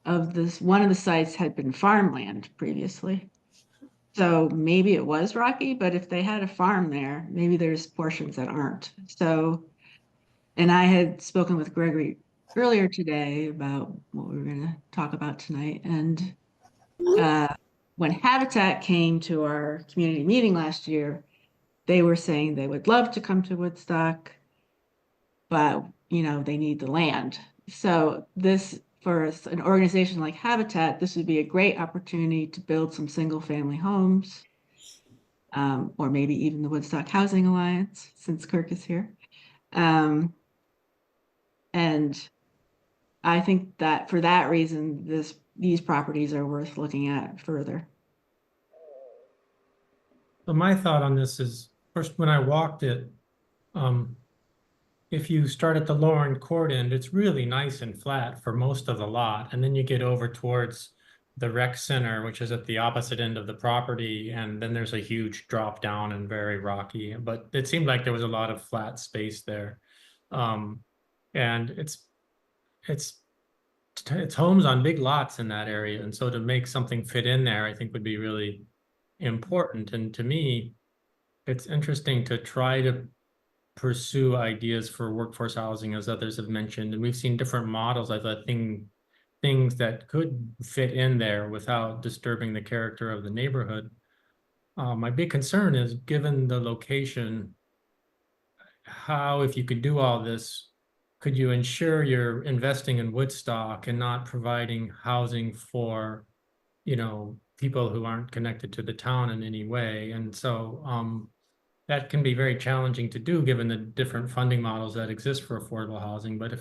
of one of the sites had been farmland previously. So maybe it was rocky, but if they had a farm there, maybe there's portions that aren't. So, and I had spoken with Gregory earlier today about what we were going to talk about tonight. And when Habitat came to our community meeting last year, they were saying they would love to come to Woodstock, but they need the land. So this, for an organization like Habitat, this would be a great opportunity to build some single family homes, or maybe even the Woodstock Housing Alliance, since Kirk is here. And I think that for that reason, these properties are worth looking at further. So my thought on this is, first, when I walked it, if you start at the Lauren Court end, it's really nice and flat for most of the lot. And then you get over towards the rec center, which is at the opposite end of the property. And then there's a huge drop down and very rocky, but it seemed like there was a lot of flat space there. And it's homes on big lots in that area. And so to make something fit in there, I think would be really important. And to me, it's interesting to try to pursue ideas for workforce housing, as others have mentioned. And we've seen different models. I thought things that could fit in there without disturbing the character of the neighborhood. My big concern is, given the location, how, if you could do all this, could you ensure you're investing in Woodstock and not providing housing for, people who aren't connected to the town in any way? And so that can be very challenging to do given the different funding models that exist for affordable housing. But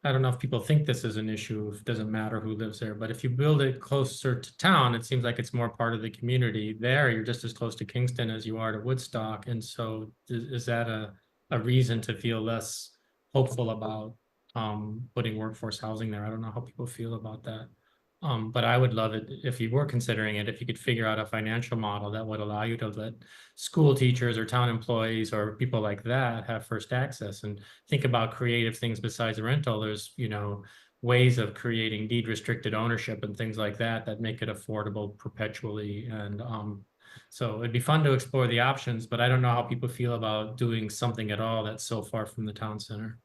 I don't know if people think this is an issue, if it doesn't matter who lives there, but if you build it closer to town, it seems like it's more part of the community. There, you're just as close to Kingston as you are to Woodstock. And so is that a reason to feel less hopeful about putting workforce housing there? I don't know how people feel about that. But I would love it if you were considering it, if you could figure out a financial model that would allow you to let school teachers or town employees or people like that have first access, and think about creative things besides rental. There's, ways of creating deed restricted ownership and things like that make it affordable perpetually. And so it'd be fun to explore the options, but I don't know how people feel about doing something at all that's so far from the town center.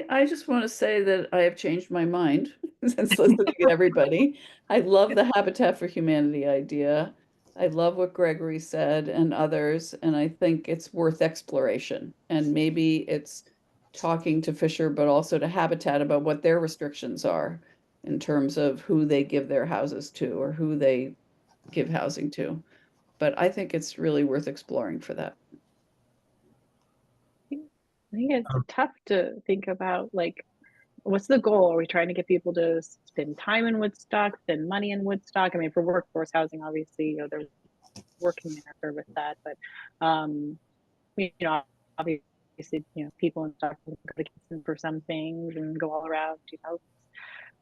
I just want to say that I have changed my mind since listening to everybody. I love the Habitat for Humanity idea. I love what Gregory said and others, and I think it's worth exploration. And maybe it's talking to Fisher, but also to Habitat about what their restrictions are in terms of who they give their houses to or who they give housing to. But I think it's really worth exploring for that. I think it's tough to think about, like, what's the goal? Are we trying to get people to spend time in Woodstock, spend money in Woodstock? I mean, for workforce housing, obviously, there's working there with that, but obviously, people in Stockton go to Kingston for some things and go all around.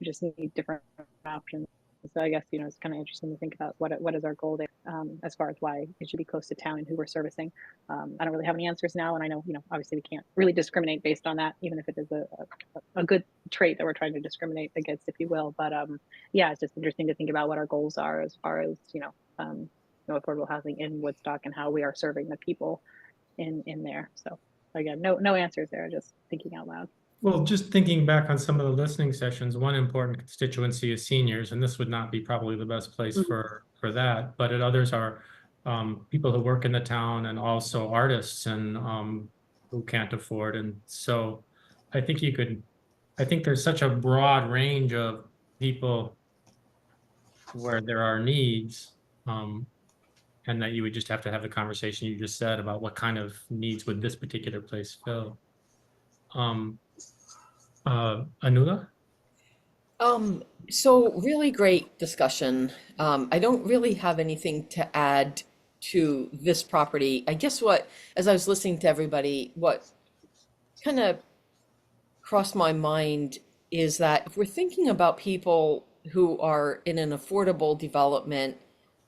We just need different options. So I guess, it's kind of interesting to think about what is our goal there, as far as why it should be close to town and who we're servicing. I don't really have any answers now, and I know, obviously we can't really discriminate based on that, even if it is a good trait that we're trying to discriminate against, if you will. But yeah, it's just interesting to think about what our goals are as far as affordable housing in Woodstock and how we are serving the people in there. So again, no answers there, just thinking out loud. Well, just thinking back on some of the listening sessions, one important constituency is seniors, and this would not be probably the best place for that. But others are people who work in the town and also artists and who can't afford. And so I think there's such a broad range of people where there are needs, and that you would just have to have the conversation you just said about what kind of needs would this particular place fill. Anula? So really great discussion. I don't really have anything to add to this property. I guess as I was listening to everybody, what kind of crossed my mind is that if we're thinking about people who are in an affordable development,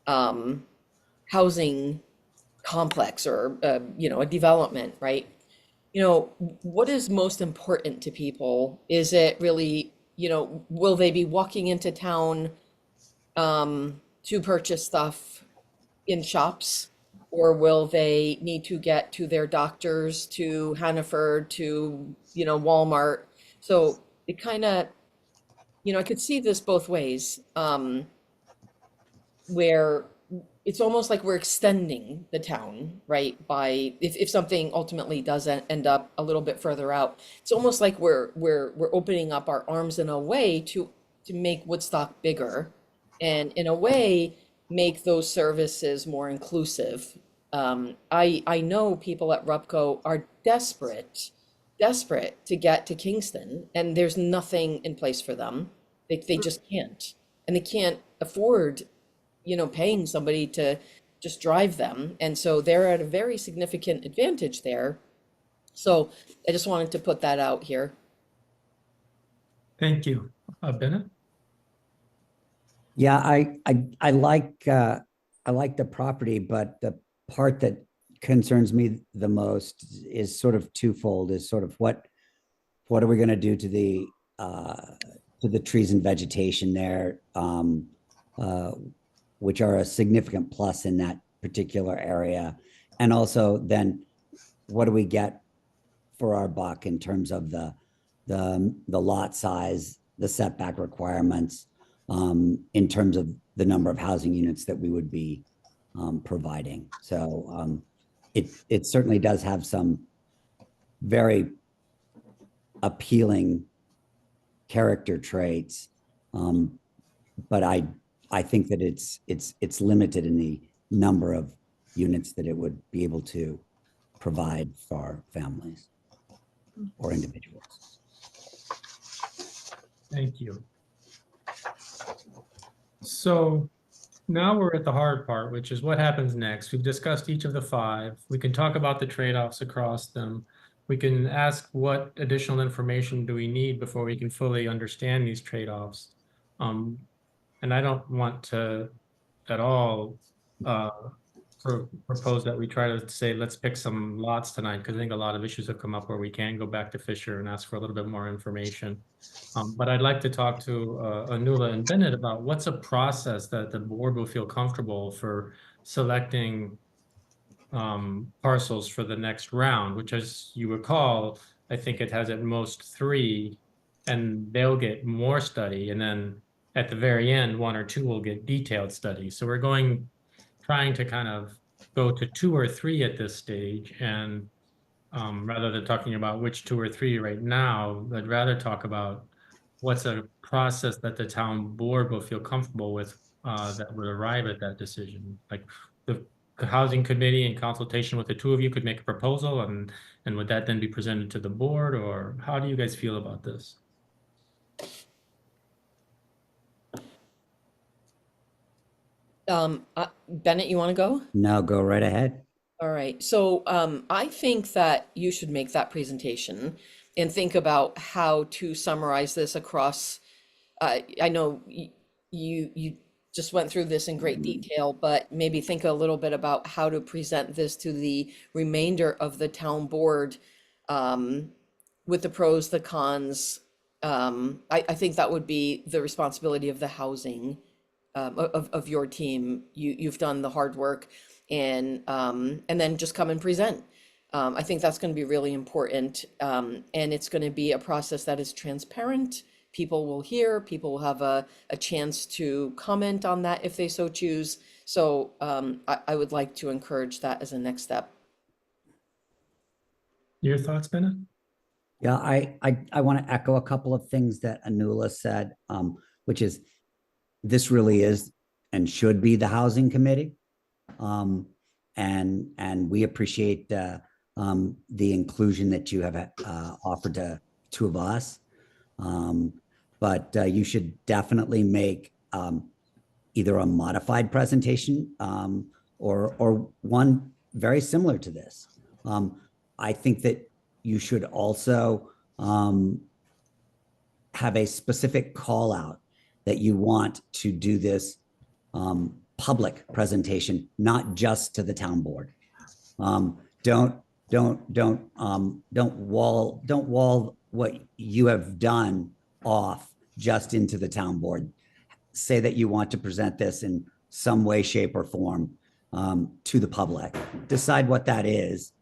housing complex or, a development, right? What is most important to people? Is it really, will they be walking into town to purchase stuff in shops? Or will they need to get to their doctors, to Hannaford, to, Walmart? So it kind of, I could see this both ways, where it's almost like we're extending the town, right? By if something ultimately does end up a little bit further out, it's almost like we're opening up our arms in a way to make Woodstock bigger, and in a way make those services more inclusive. I know people at Rupco are desperate to get to Kingston, and there's nothing in place for them. They just can't, and they can't afford paying somebody to just drive them. And so they're at a very significant advantage there. So I just wanted to put that out here. Thank you. Bennett? Yeah, I like the property, but the part that concerns me the most is sort of twofold, is sort of what are we going to do to the trees and vegetation there, which are a significant plus in that particular area. And also then what do we get for our buck in terms of the lot size, the setback requirements, in terms of the number of housing units that we would be providing. So it certainly does have some very appealing character traits, but I think that it's limited in the number of units that it would be able to provide for families or individuals. Thank you. So now we're at the hard part, which is what happens next. We've discussed each of the 5. We can talk about the trade-offs across them. We can ask what additional information do we need before we can fully understand these trade-offs. And I don't want to at all propose that we try to say, let's pick some lots tonight, because I think a lot of issues have come up where we can go back to Fisher and ask for a little bit more information. But I'd like to talk to Anula and Bennett about what's a process that the board will feel comfortable for selecting parcels for the next round, which, as you recall, I think it has at most 3, and they'll get more study, and then at the very end, 1 or 2 will get detailed study. So we're trying to kind of go to 2 or 3 at this stage, and rather than talking about which 2 or 3 right now, I'd rather talk about what's a process that the town board will feel comfortable with that would arrive at that decision. Like the housing committee in consultation with the 2 of you could make a proposal, and would that then be presented to the board, or how do you guys feel about this? Bennett, you want to go? No, go right ahead. All right. So I think that you should make that presentation and think about how to summarize this across. I know you just went through this in great detail, but maybe think a little bit about how to present this to the remainder of the town board, with the pros, the cons. I think that would be the responsibility of the housing, of your team. You've done the hard work, and then just come and present. I think that's going to be really important, and it's going to be a process that is transparent. People will hear, people will have a chance to comment on that if they so choose. So I would like to encourage that as a next step. Your thoughts, Bennett? Yeah, I want to echo a couple of things that Anula said, which is this really is and should be the housing committee. And we appreciate the inclusion that you have offered to 2 of us. But you should definitely make either a modified presentation or one very similar to this. I think that you should also have a specific call out that you want to do this public presentation, not just to the town board. Don't wall what you have done off just into the town board. Say that you want to present this in some way, shape, or form to the public. Decide what that is,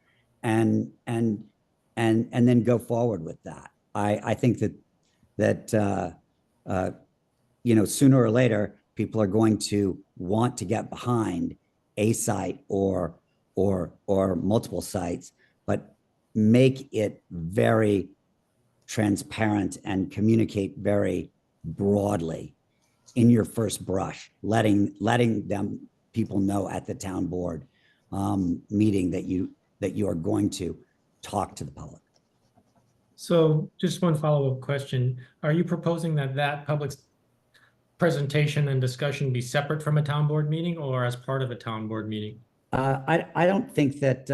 and then go forward with that. I think that sooner or later, people are going to want to get behind a site or multiple sites, but make it very transparent and communicate very broadly in your first brush, letting people know at the town board meeting that you are going to talk to the public. So just one follow-up question. Are you proposing that public presentation and discussion be separate from a town board meeting or as part of a town board meeting? I don't think that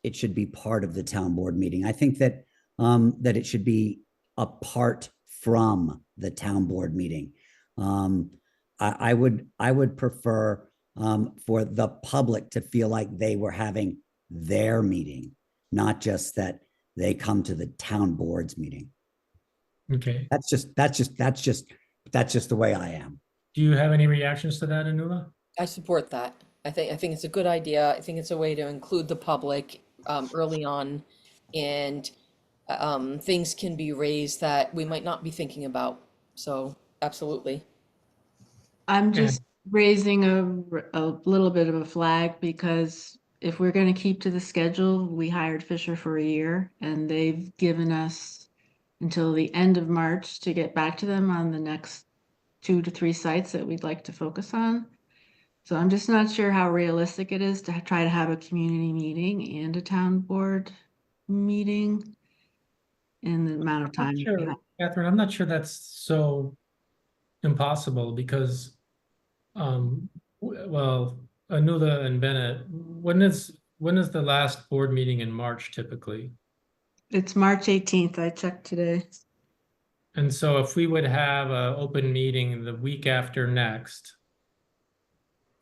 it should be part of the town board meeting. I think that it should be apart from the town board meeting. I would prefer for the public to feel like they were having their meeting, not just that they come to the town board's meeting. Okay. That's just the way I am. Do you have any reactions to that, Anula? I support that. I think it's a good idea. I think it's a way to include the public early on, and things can be raised that we might not be thinking about. So absolutely. I'm just raising a little bit of a flag because if we're going to keep to the schedule, we hired Fisher for a year and they've given us until the end of March to get back to them on the next 2 to 3 sites that we'd like to focus on. So I'm just not sure how realistic it is to try to have a community meeting and a town board meeting in the amount of time. Sure, Catherine, I'm not sure that's so impossible because, well, Anula and Bennett, when is the last board meeting in March typically? It's March 18th. I checked today. And so if we would have an open meeting the week after next,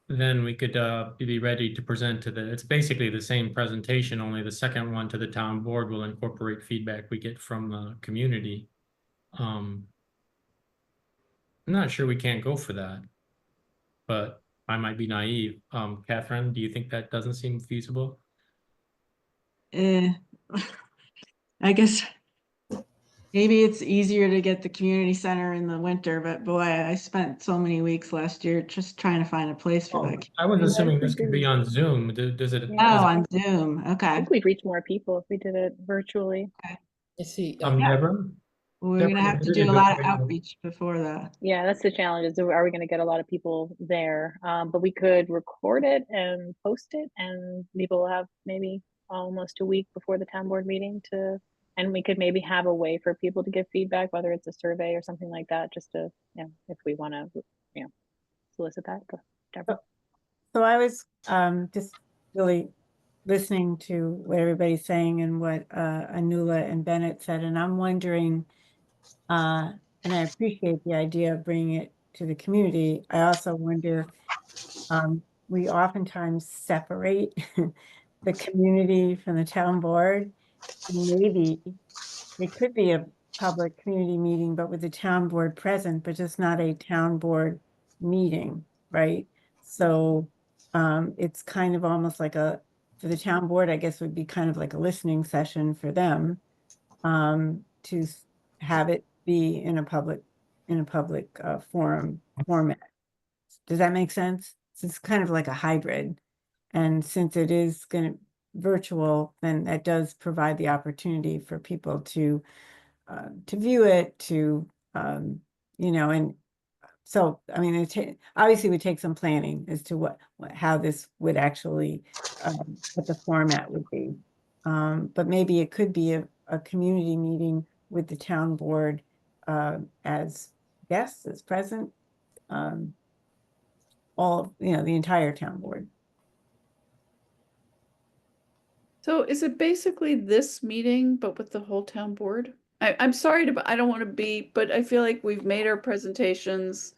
then we could be ready to present to it's basically the same presentation, only the second one to the town board will incorporate feedback we get from the community. I'm not sure we can't go for that, but I might be naive. Catherine, do you think that doesn't seem feasible? I guess maybe it's easier to get the community center in the winter, but boy, I spent so many weeks last year just trying to find a place for that. I was assuming this could be on Zoom. Does it? Oh, on Zoom. I Okay. think we'd reach more people if we did it virtually. I see. Deborah? We're going to have to do a lot of outreach before that. Yeah, that's the challenge is, are we going to get a lot of people there? But we could record it and post it, and people will have maybe almost a week before the town board meeting and we could maybe have a way for people to give feedback, whether it's a survey or something like that, just to, if we want to, solicit that. Deborah. So I was just really listening to what everybody's saying and what Anula and Bennett said, and I'm wondering, and I appreciate the idea of bringing it to the community. I also wonder, we oftentimes separate the community from the town board. Maybe it could be a public community meeting, but with the town board present, but just not a town board meeting, right? So it's kind of almost like for the town board, I guess would be kind of like a listening session for them to have it be in a public format. Does that make sense? So it's kind of like a hybrid. And since it is going to virtual, then that does provide the opportunity for people to view it, and so I mean, obviously would take some planning as to how this would actually what the format would be, but maybe it could be a community meeting with the town board as guests, as present, all the entire town board. So is it basically this meeting, but with the whole town board? I'm sorry I don't want to be, but I feel like we've made our presentations.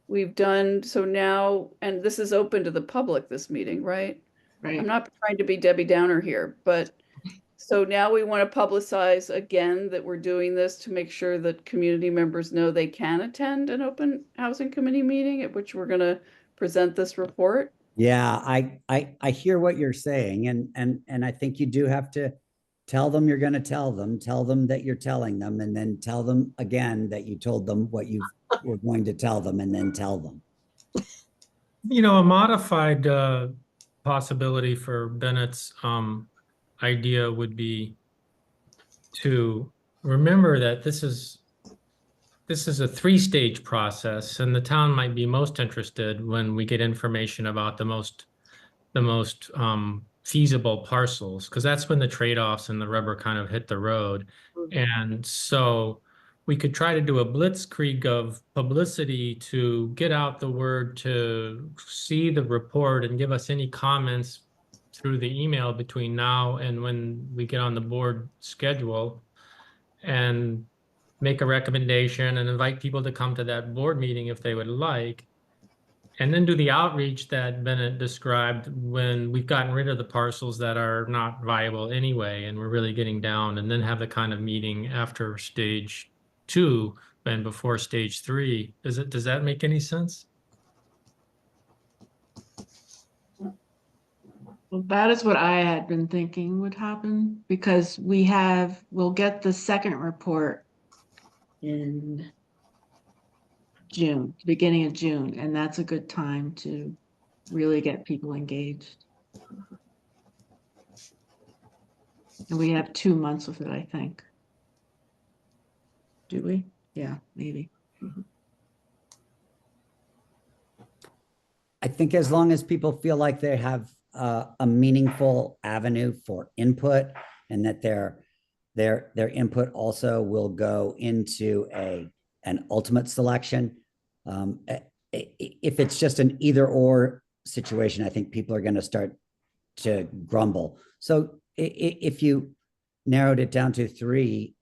We've done, so now, and this is open to the public, this meeting, right? Right. I'm not trying to be Debbie Downer here, but so now we want to publicize again that we're doing this to make sure that community members know they can attend an open housing committee meeting at which we're going to present this report? Yeah, I hear what you're saying, and I think you do have to tell them you're going to tell them that you're telling them, and then tell them again that you told them what you were going to tell them, and then tell them. You know, a modified possibility for Bennett's idea would be to remember that this is a three-stage process, and the town might be most interested when we get information about the most feasible parcels, because that's when the trade-offs and the rubber kind of hit the road. And so we could try to do a blitzkrieg of publicity to get out the word, to see the report and give us any comments through the email between now and when we get on the board schedule, and make a recommendation and invite people to come to that board meeting if they would like. And then do the outreach that Bennett described when we've gotten rid of the parcels that are not viable anyway, and we're really getting down, and then have the kind of meeting after stage 2 and before stage 3. Does that make any sense? Well, that is what I had been thinking would happen, because we'll get the second report in June, beginning of June, and that's a good time to really get people engaged. And we have 2 months with it, I think. Do we? Yeah, maybe. I think as long as people feel like they have a meaningful avenue for input, and that their input also will go into an ultimate selection. If it's just an either or situation, I think people are going to start to grumble. So if you narrowed it down to 3,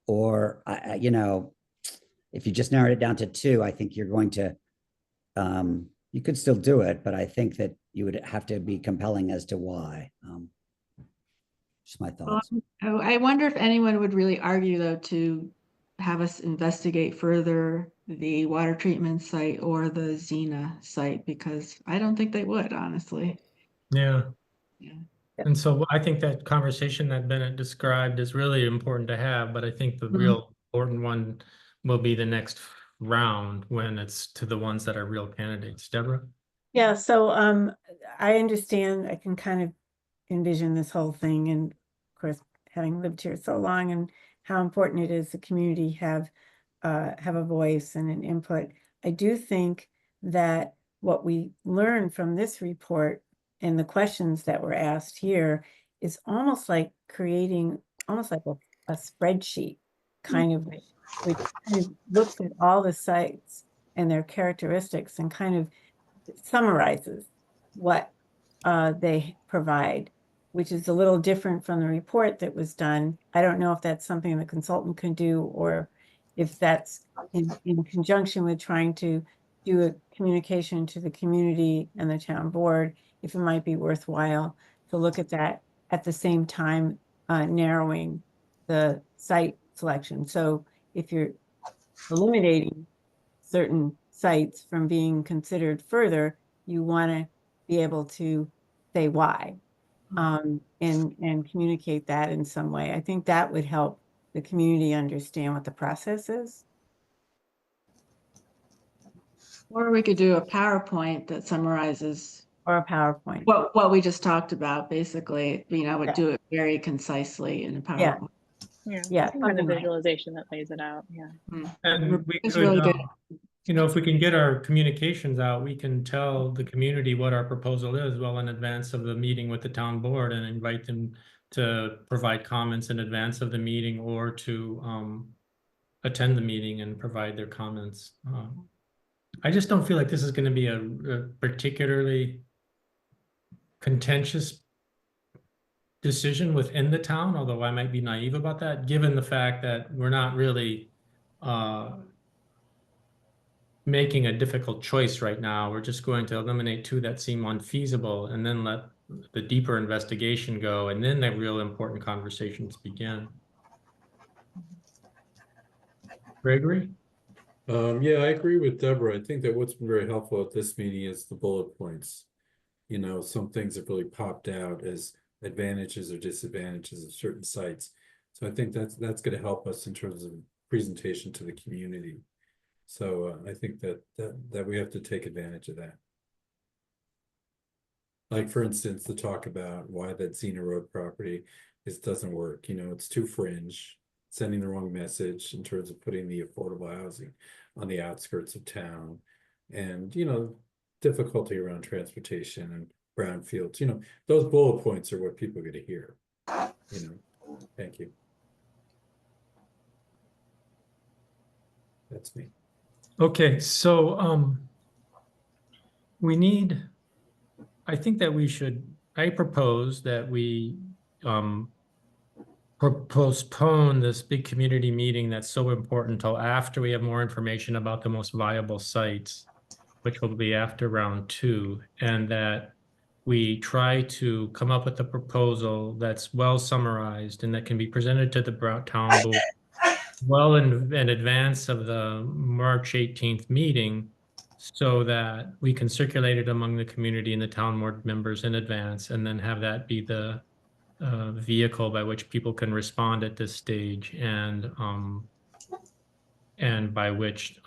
or you know, if you just narrowed it down to 2, I think you're going to you could still do it, but I think that you would have to be compelling as to why. Just my thoughts. I wonder if anyone would really argue, though, to have us investigate further the water treatment site or the Xena site, because I don't think they would, honestly. Yeah. Yeah. And so I think that conversation that Bennett described is really important to have, but I think the real important one will be the next round, when it's to the ones that are real candidates. Deborah? Yeah, so I understand, I can kind of envision this whole thing, and of course, having lived here so long, and how important it is the community have a voice and an input. I do think that what we learned from this report and the questions that were asked here is almost like creating almost like a spreadsheet, kind of, which kind of looks at all the sites and their characteristics and kind of summarizes what they provide, which is a little different from the report that was done. I don't know if that's something the consultant can do, or if that's in conjunction with trying to do a communication to the community and the town board, if it might be worthwhile to look at that at the same time, narrowing the site selection. So if you're eliminating certain sites from being considered further, you want to be able to say why, and communicate that in some way. I think that would help the community understand what the process is. Or we could do a PowerPoint that summarizes Or a PowerPoint. what we just talked about, basically. Yeah. Do it very concisely in a Yeah. PowerPoint. Yeah, Kind of something a like- visualization that lays it out. Yeah. And we It's could, really good. you know, if we can get our communications out, we can tell the community what our proposal is well in advance of the meeting with the town board, and invite them to provide comments in advance of the meeting, or to attend the meeting and provide their comments. I just don't feel like this is going to be a particularly contentious decision within the town, although I might be naive about that, given the fact that we're not really making a difficult choice right now. We're just going to eliminate 2 that seem unfeasible, and then let the deeper investigation go, and then the real important conversations begin. Gregory? Yeah, I agree with Deborah. I think that what's been very helpful at this meeting is the bullet points. You know, some things have really popped out as advantages or disadvantages of certain sites. So I think that's going to help us in terms of presentation to the community. So I think that we have to take advantage of that. Like for instance, the talk about why that Xena Road property doesn't work. You know, it's too fringe, sending the wrong message in terms of putting the affordable housing on the outskirts of town, and you know, difficulty around transportation and brownfields. You know, those bullet points are what people are going to hear. You know, thank you. That's me. Okay, so we need, I think that we should, I propose that we postpone this big community meeting that's so important till after we have more information about the most viable sites, which will be after round 2, and that we try to come up with a proposal that's well summarized and that can be presented to the town board well in advance of the March 18th meeting, so that we can circulate it among the community and the town board members in advance, and then have that be the vehicle by which people can respond at this stage, and by which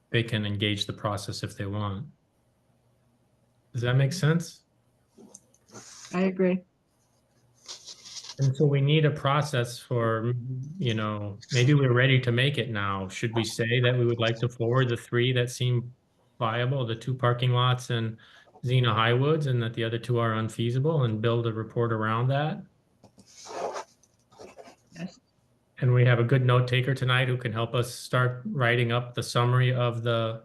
they can engage the process if they want. Does that make sense? I agree. And so we need a process for, you know, maybe we're ready to make it now. Should we say that we would like to forward the 3 that seem viable, the 2 parking lots in Xena Highwoods, and that the other 2 are unfeasible, and build a report around that? Yes. And we have a good note taker tonight who can help us start writing up the summary of the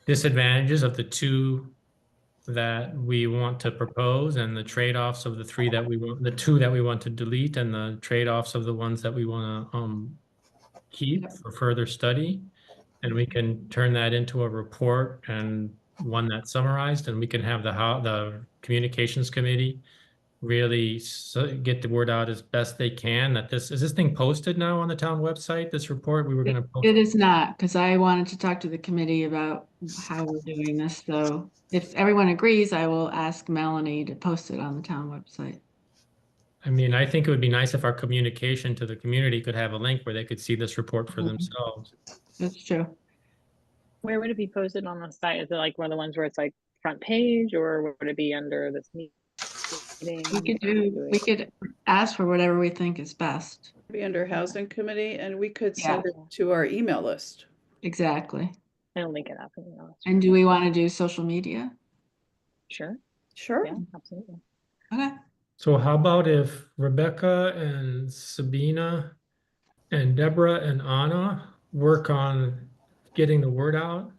disadvantages of the 2 that we want to propose, and the trade-offs of the 3 that we want, the 2 that we want to delete, and the trade-offs of the ones that we want to keep for further study. And we can turn that into a report, and one that's summarized, and we can have the communications committee really get the word out as best they can. That is this thing posted now on the town website, this report? We were going to post It is not, because I wanted to talk to the committee about how we're doing this. So if everyone agrees, I will ask Melanie to post it on the town website. I mean, I think it would be nice if our communication to the community could have a link where they could see this report for themselves. That's true. Where would it be posted on the site? Is it like one of the ones where it's like front page, or would it be under this meeting? We could ask for whatever we think is best. Be under housing committee, and we could Yeah. send it to our email list. Exactly. And link it up. And, you know, And do we want to do social media? sure. Sure. Yeah, absolutely. Okay. So how about if Rebecca and Sabina and Deborah and Anna work on getting the word out,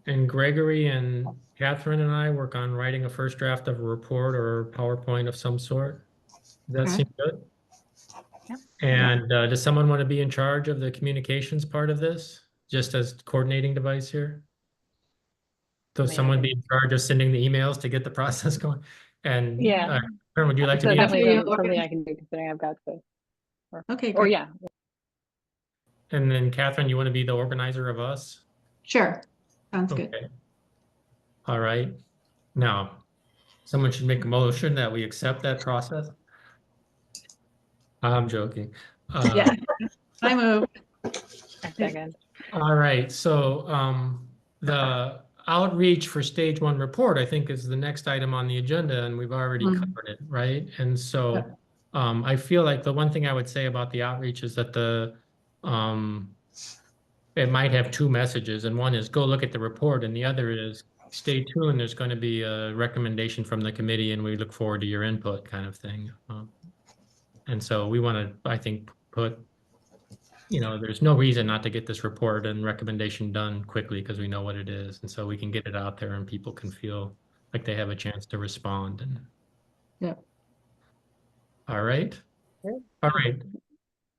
and Gregory and Catherine and I work on writing a first draft of a report or PowerPoint of some sort? Does that Okay. seem good? Yeah. And does someone want to be in charge of the communications part of this, just as coordinating device here? So I mean, I someone be can- in charge of sending the emails to get the process going? And Yeah. Karen, would you like to So be? definitely Yeah, something I can do, considering I've got to. Okay, Or great. yeah, And then Catherine, you want to be the organizer of us? Sure. Sounds good. Okay. All right. Now, someone should make a motion that we accept that process. I'm joking. Yeah. I move. I second. All right, so the outreach for stage 1 report, I think, is the next item on the agenda, and we've already Mhm. covered it, right? And so I feel like the one thing I would say about the outreach is that it might have 2 messages, and one is go look at the report, and the other is stay tuned. There's going to be a recommendation from the committee, and we look forward to your input, kind of thing. And so we want to, I think, put, you know, there's no reason not to get this report and recommendation done quickly, because we know what it is. And so we can get it out there and people can feel like they have a chance to respond. And Yep. all right. Great. All right.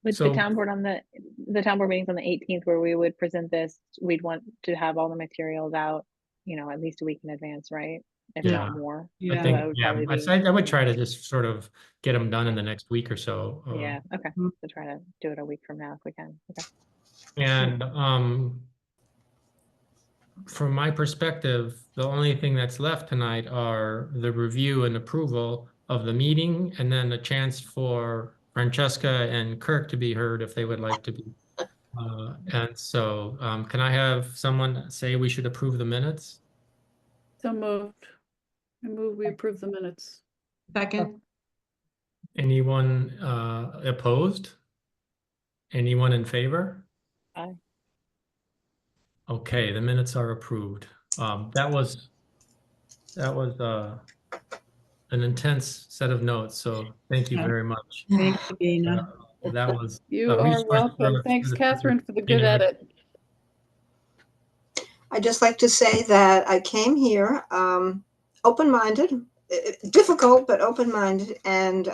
With So- the town board on the town board meetings on the 18th, where we would present this, we'd want to have all the materials out, you know, at least a week in advance, right? If Yeah. not more. Yeah. I So think, that would yeah, probably be, I would try to just sort of get them done in the next week or so. yeah, okay. Mhm. So try to do it a week from now if we can. Okay. And from my perspective, the only thing that's left tonight are the review and approval of the meeting, and then a chance for Francesca and Kirk to be heard if they would like to be. And so, can I have someone say we should approve the minutes? So moved. I move we approve the minutes. Second, Anyone opposed? Anyone in favor? Aye. Okay, the minutes are approved. That was an intense set of notes, so thank you Yeah. very much. thank you, Dana. That was You a are resource for welcome. us Thanks, for the Catherine, for the good future. edit. I'd just like to say that I came here open-minded, difficult, but open-minded, and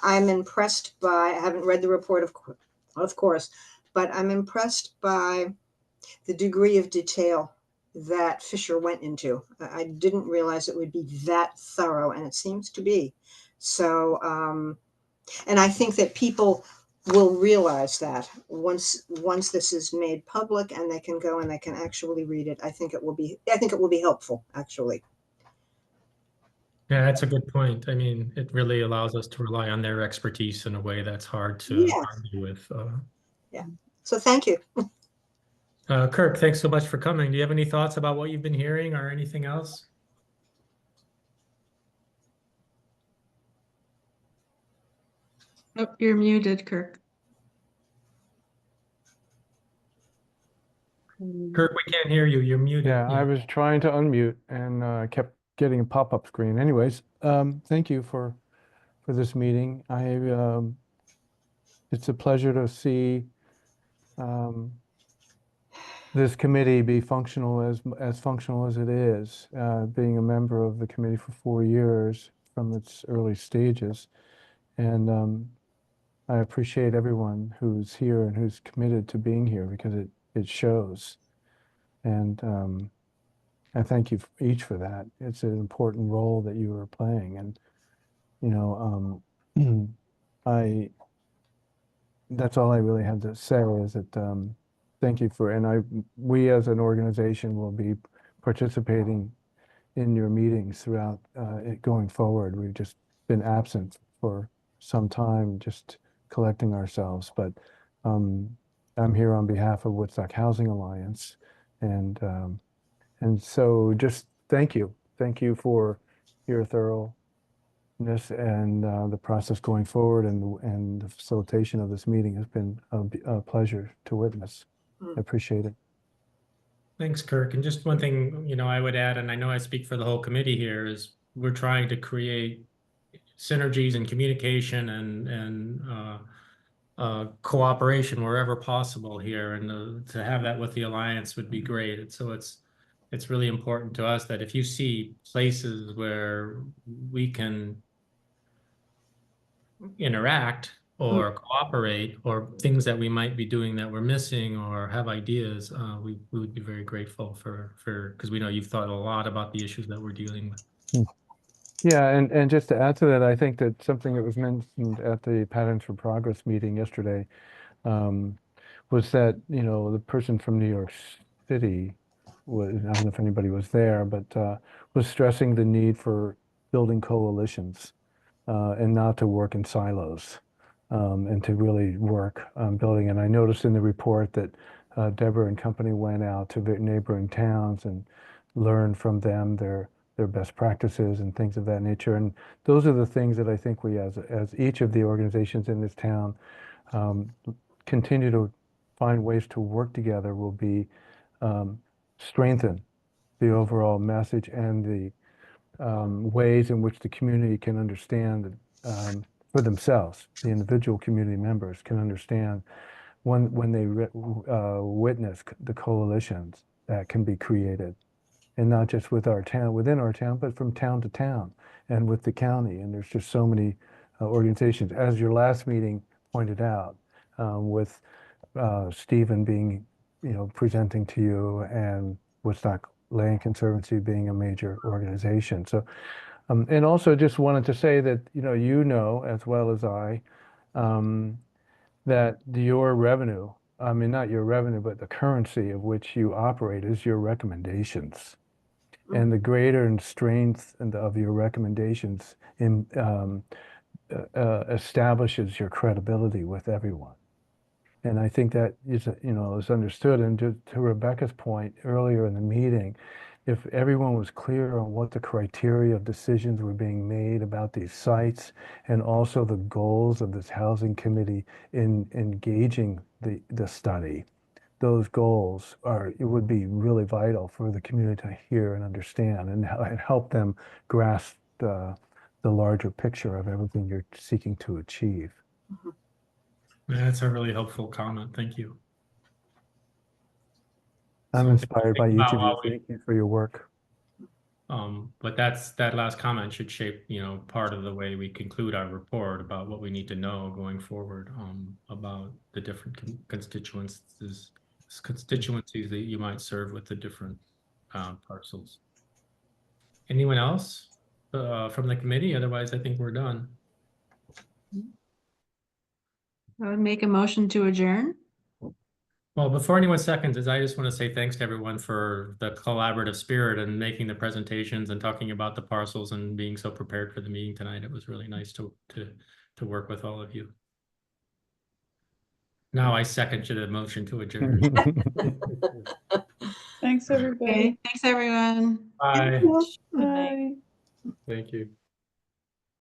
I'm impressed by, I haven't read the report, of course, but I'm impressed by the degree of detail that Fisher went into. I didn't realize it would be that thorough, and it seems to be. So, and I think that people will realize that once this is made public and they can go and they can actually read it. I think it will be helpful, actually. Yeah, that's a good point. I mean, it really allows us to rely on their expertise in a way that's hard to Yeah. argue with. So thank you. Kirk, thanks so much for coming. Do you have any thoughts about what you've been hearing or anything else? Oh, you're muted, Kirk. Kirk, we can't hear you. You're muted. Yeah, I was trying to unmute and kept getting a pop-up screen. Anyways, thank you for this meeting. It's a pleasure to see this committee be functional as functional as it is, being a member of the committee for 4 years from its early stages. And I appreciate everyone who's here and who's committed to being here because it shows. And I thank you each for that. It's an important role that you are playing. And, you know, that's all I really have to say is that thank you for, and we as an organization will be participating in your meetings throughout it going forward. We've just been absent for some time, just collecting ourselves. But I'm here on behalf of Woodstock Housing Alliance, and so just thank you. Thank you for your thoroughness and the process going forward, and the facilitation of this meeting has been a pleasure to witness. I appreciate it. Thanks, Kirk. And just one thing, I would add, and I know I speak for the whole committee here, is we're trying to create synergies and communication and cooperation wherever possible here, and to have that with the Alliance would be great. And so it's really important to us that if you see places where we can interact or cooperate, or things that we might be doing that we're missing or have ideas, we would be very grateful for because we know you've thought a lot about the issues that we're dealing with. Yeah, and just to add to that, I think that something that was mentioned at the Patterns for Progress meeting yesterday was that, the person from New York City was, I don't know if anybody was there, but was stressing the need for building coalitions and not to work in silos, and to really work on building. And I noticed in the report that Deborah and company went out to neighboring towns and learned from them their best practices and things of that nature. And those are the things that I think we, as each of the organizations in this town, continue to find ways to work together, will be strengthen the overall message and the ways in which the community can understand for themselves. The individual community members can understand when they witness the coalitions that can be created, and not just with our town, within our town, but from town to town and with the county. And there's just so many organizations, as your last meeting pointed out, with Stephen being, presenting to you, and Woodstock Land Conservancy being a major organization. So, and also just wanted to say that, as well as I, that your revenue I mean, not your revenue, but the currency of which you operate is your recommendations. And the greater and strength of your recommendations establishes your credibility with everyone. And I think that is, is understood. And to Rebecca's point earlier in the meeting, if everyone was clear on what the criteria of decisions were being made about these sites and also the goals of this housing committee in engaging the study, those goals it would be really vital for the community to hear and understand and help them grasp the larger picture of everything you're seeking to achieve. That's a really helpful comment. Thank you. I'm So inspired by think each about of you. what we- Thank you for your work. But that last comment should shape, part of the way we conclude our report about what we need to know going forward, about the different constituencies that you might serve with the different parcels. Anyone else from the committee? Otherwise, I think we're done. I would make a motion to adjourn. Well, before anyone seconds, I just want to say thanks to everyone for the collaborative spirit and making the presentations and talking about the parcels and being so prepared for the meeting tonight. It was really nice to work with all of you. Now I second to the motion to adjourn. Thanks, everybody. Okay, thanks, everyone. Bye. Good night. Bye. Thank you.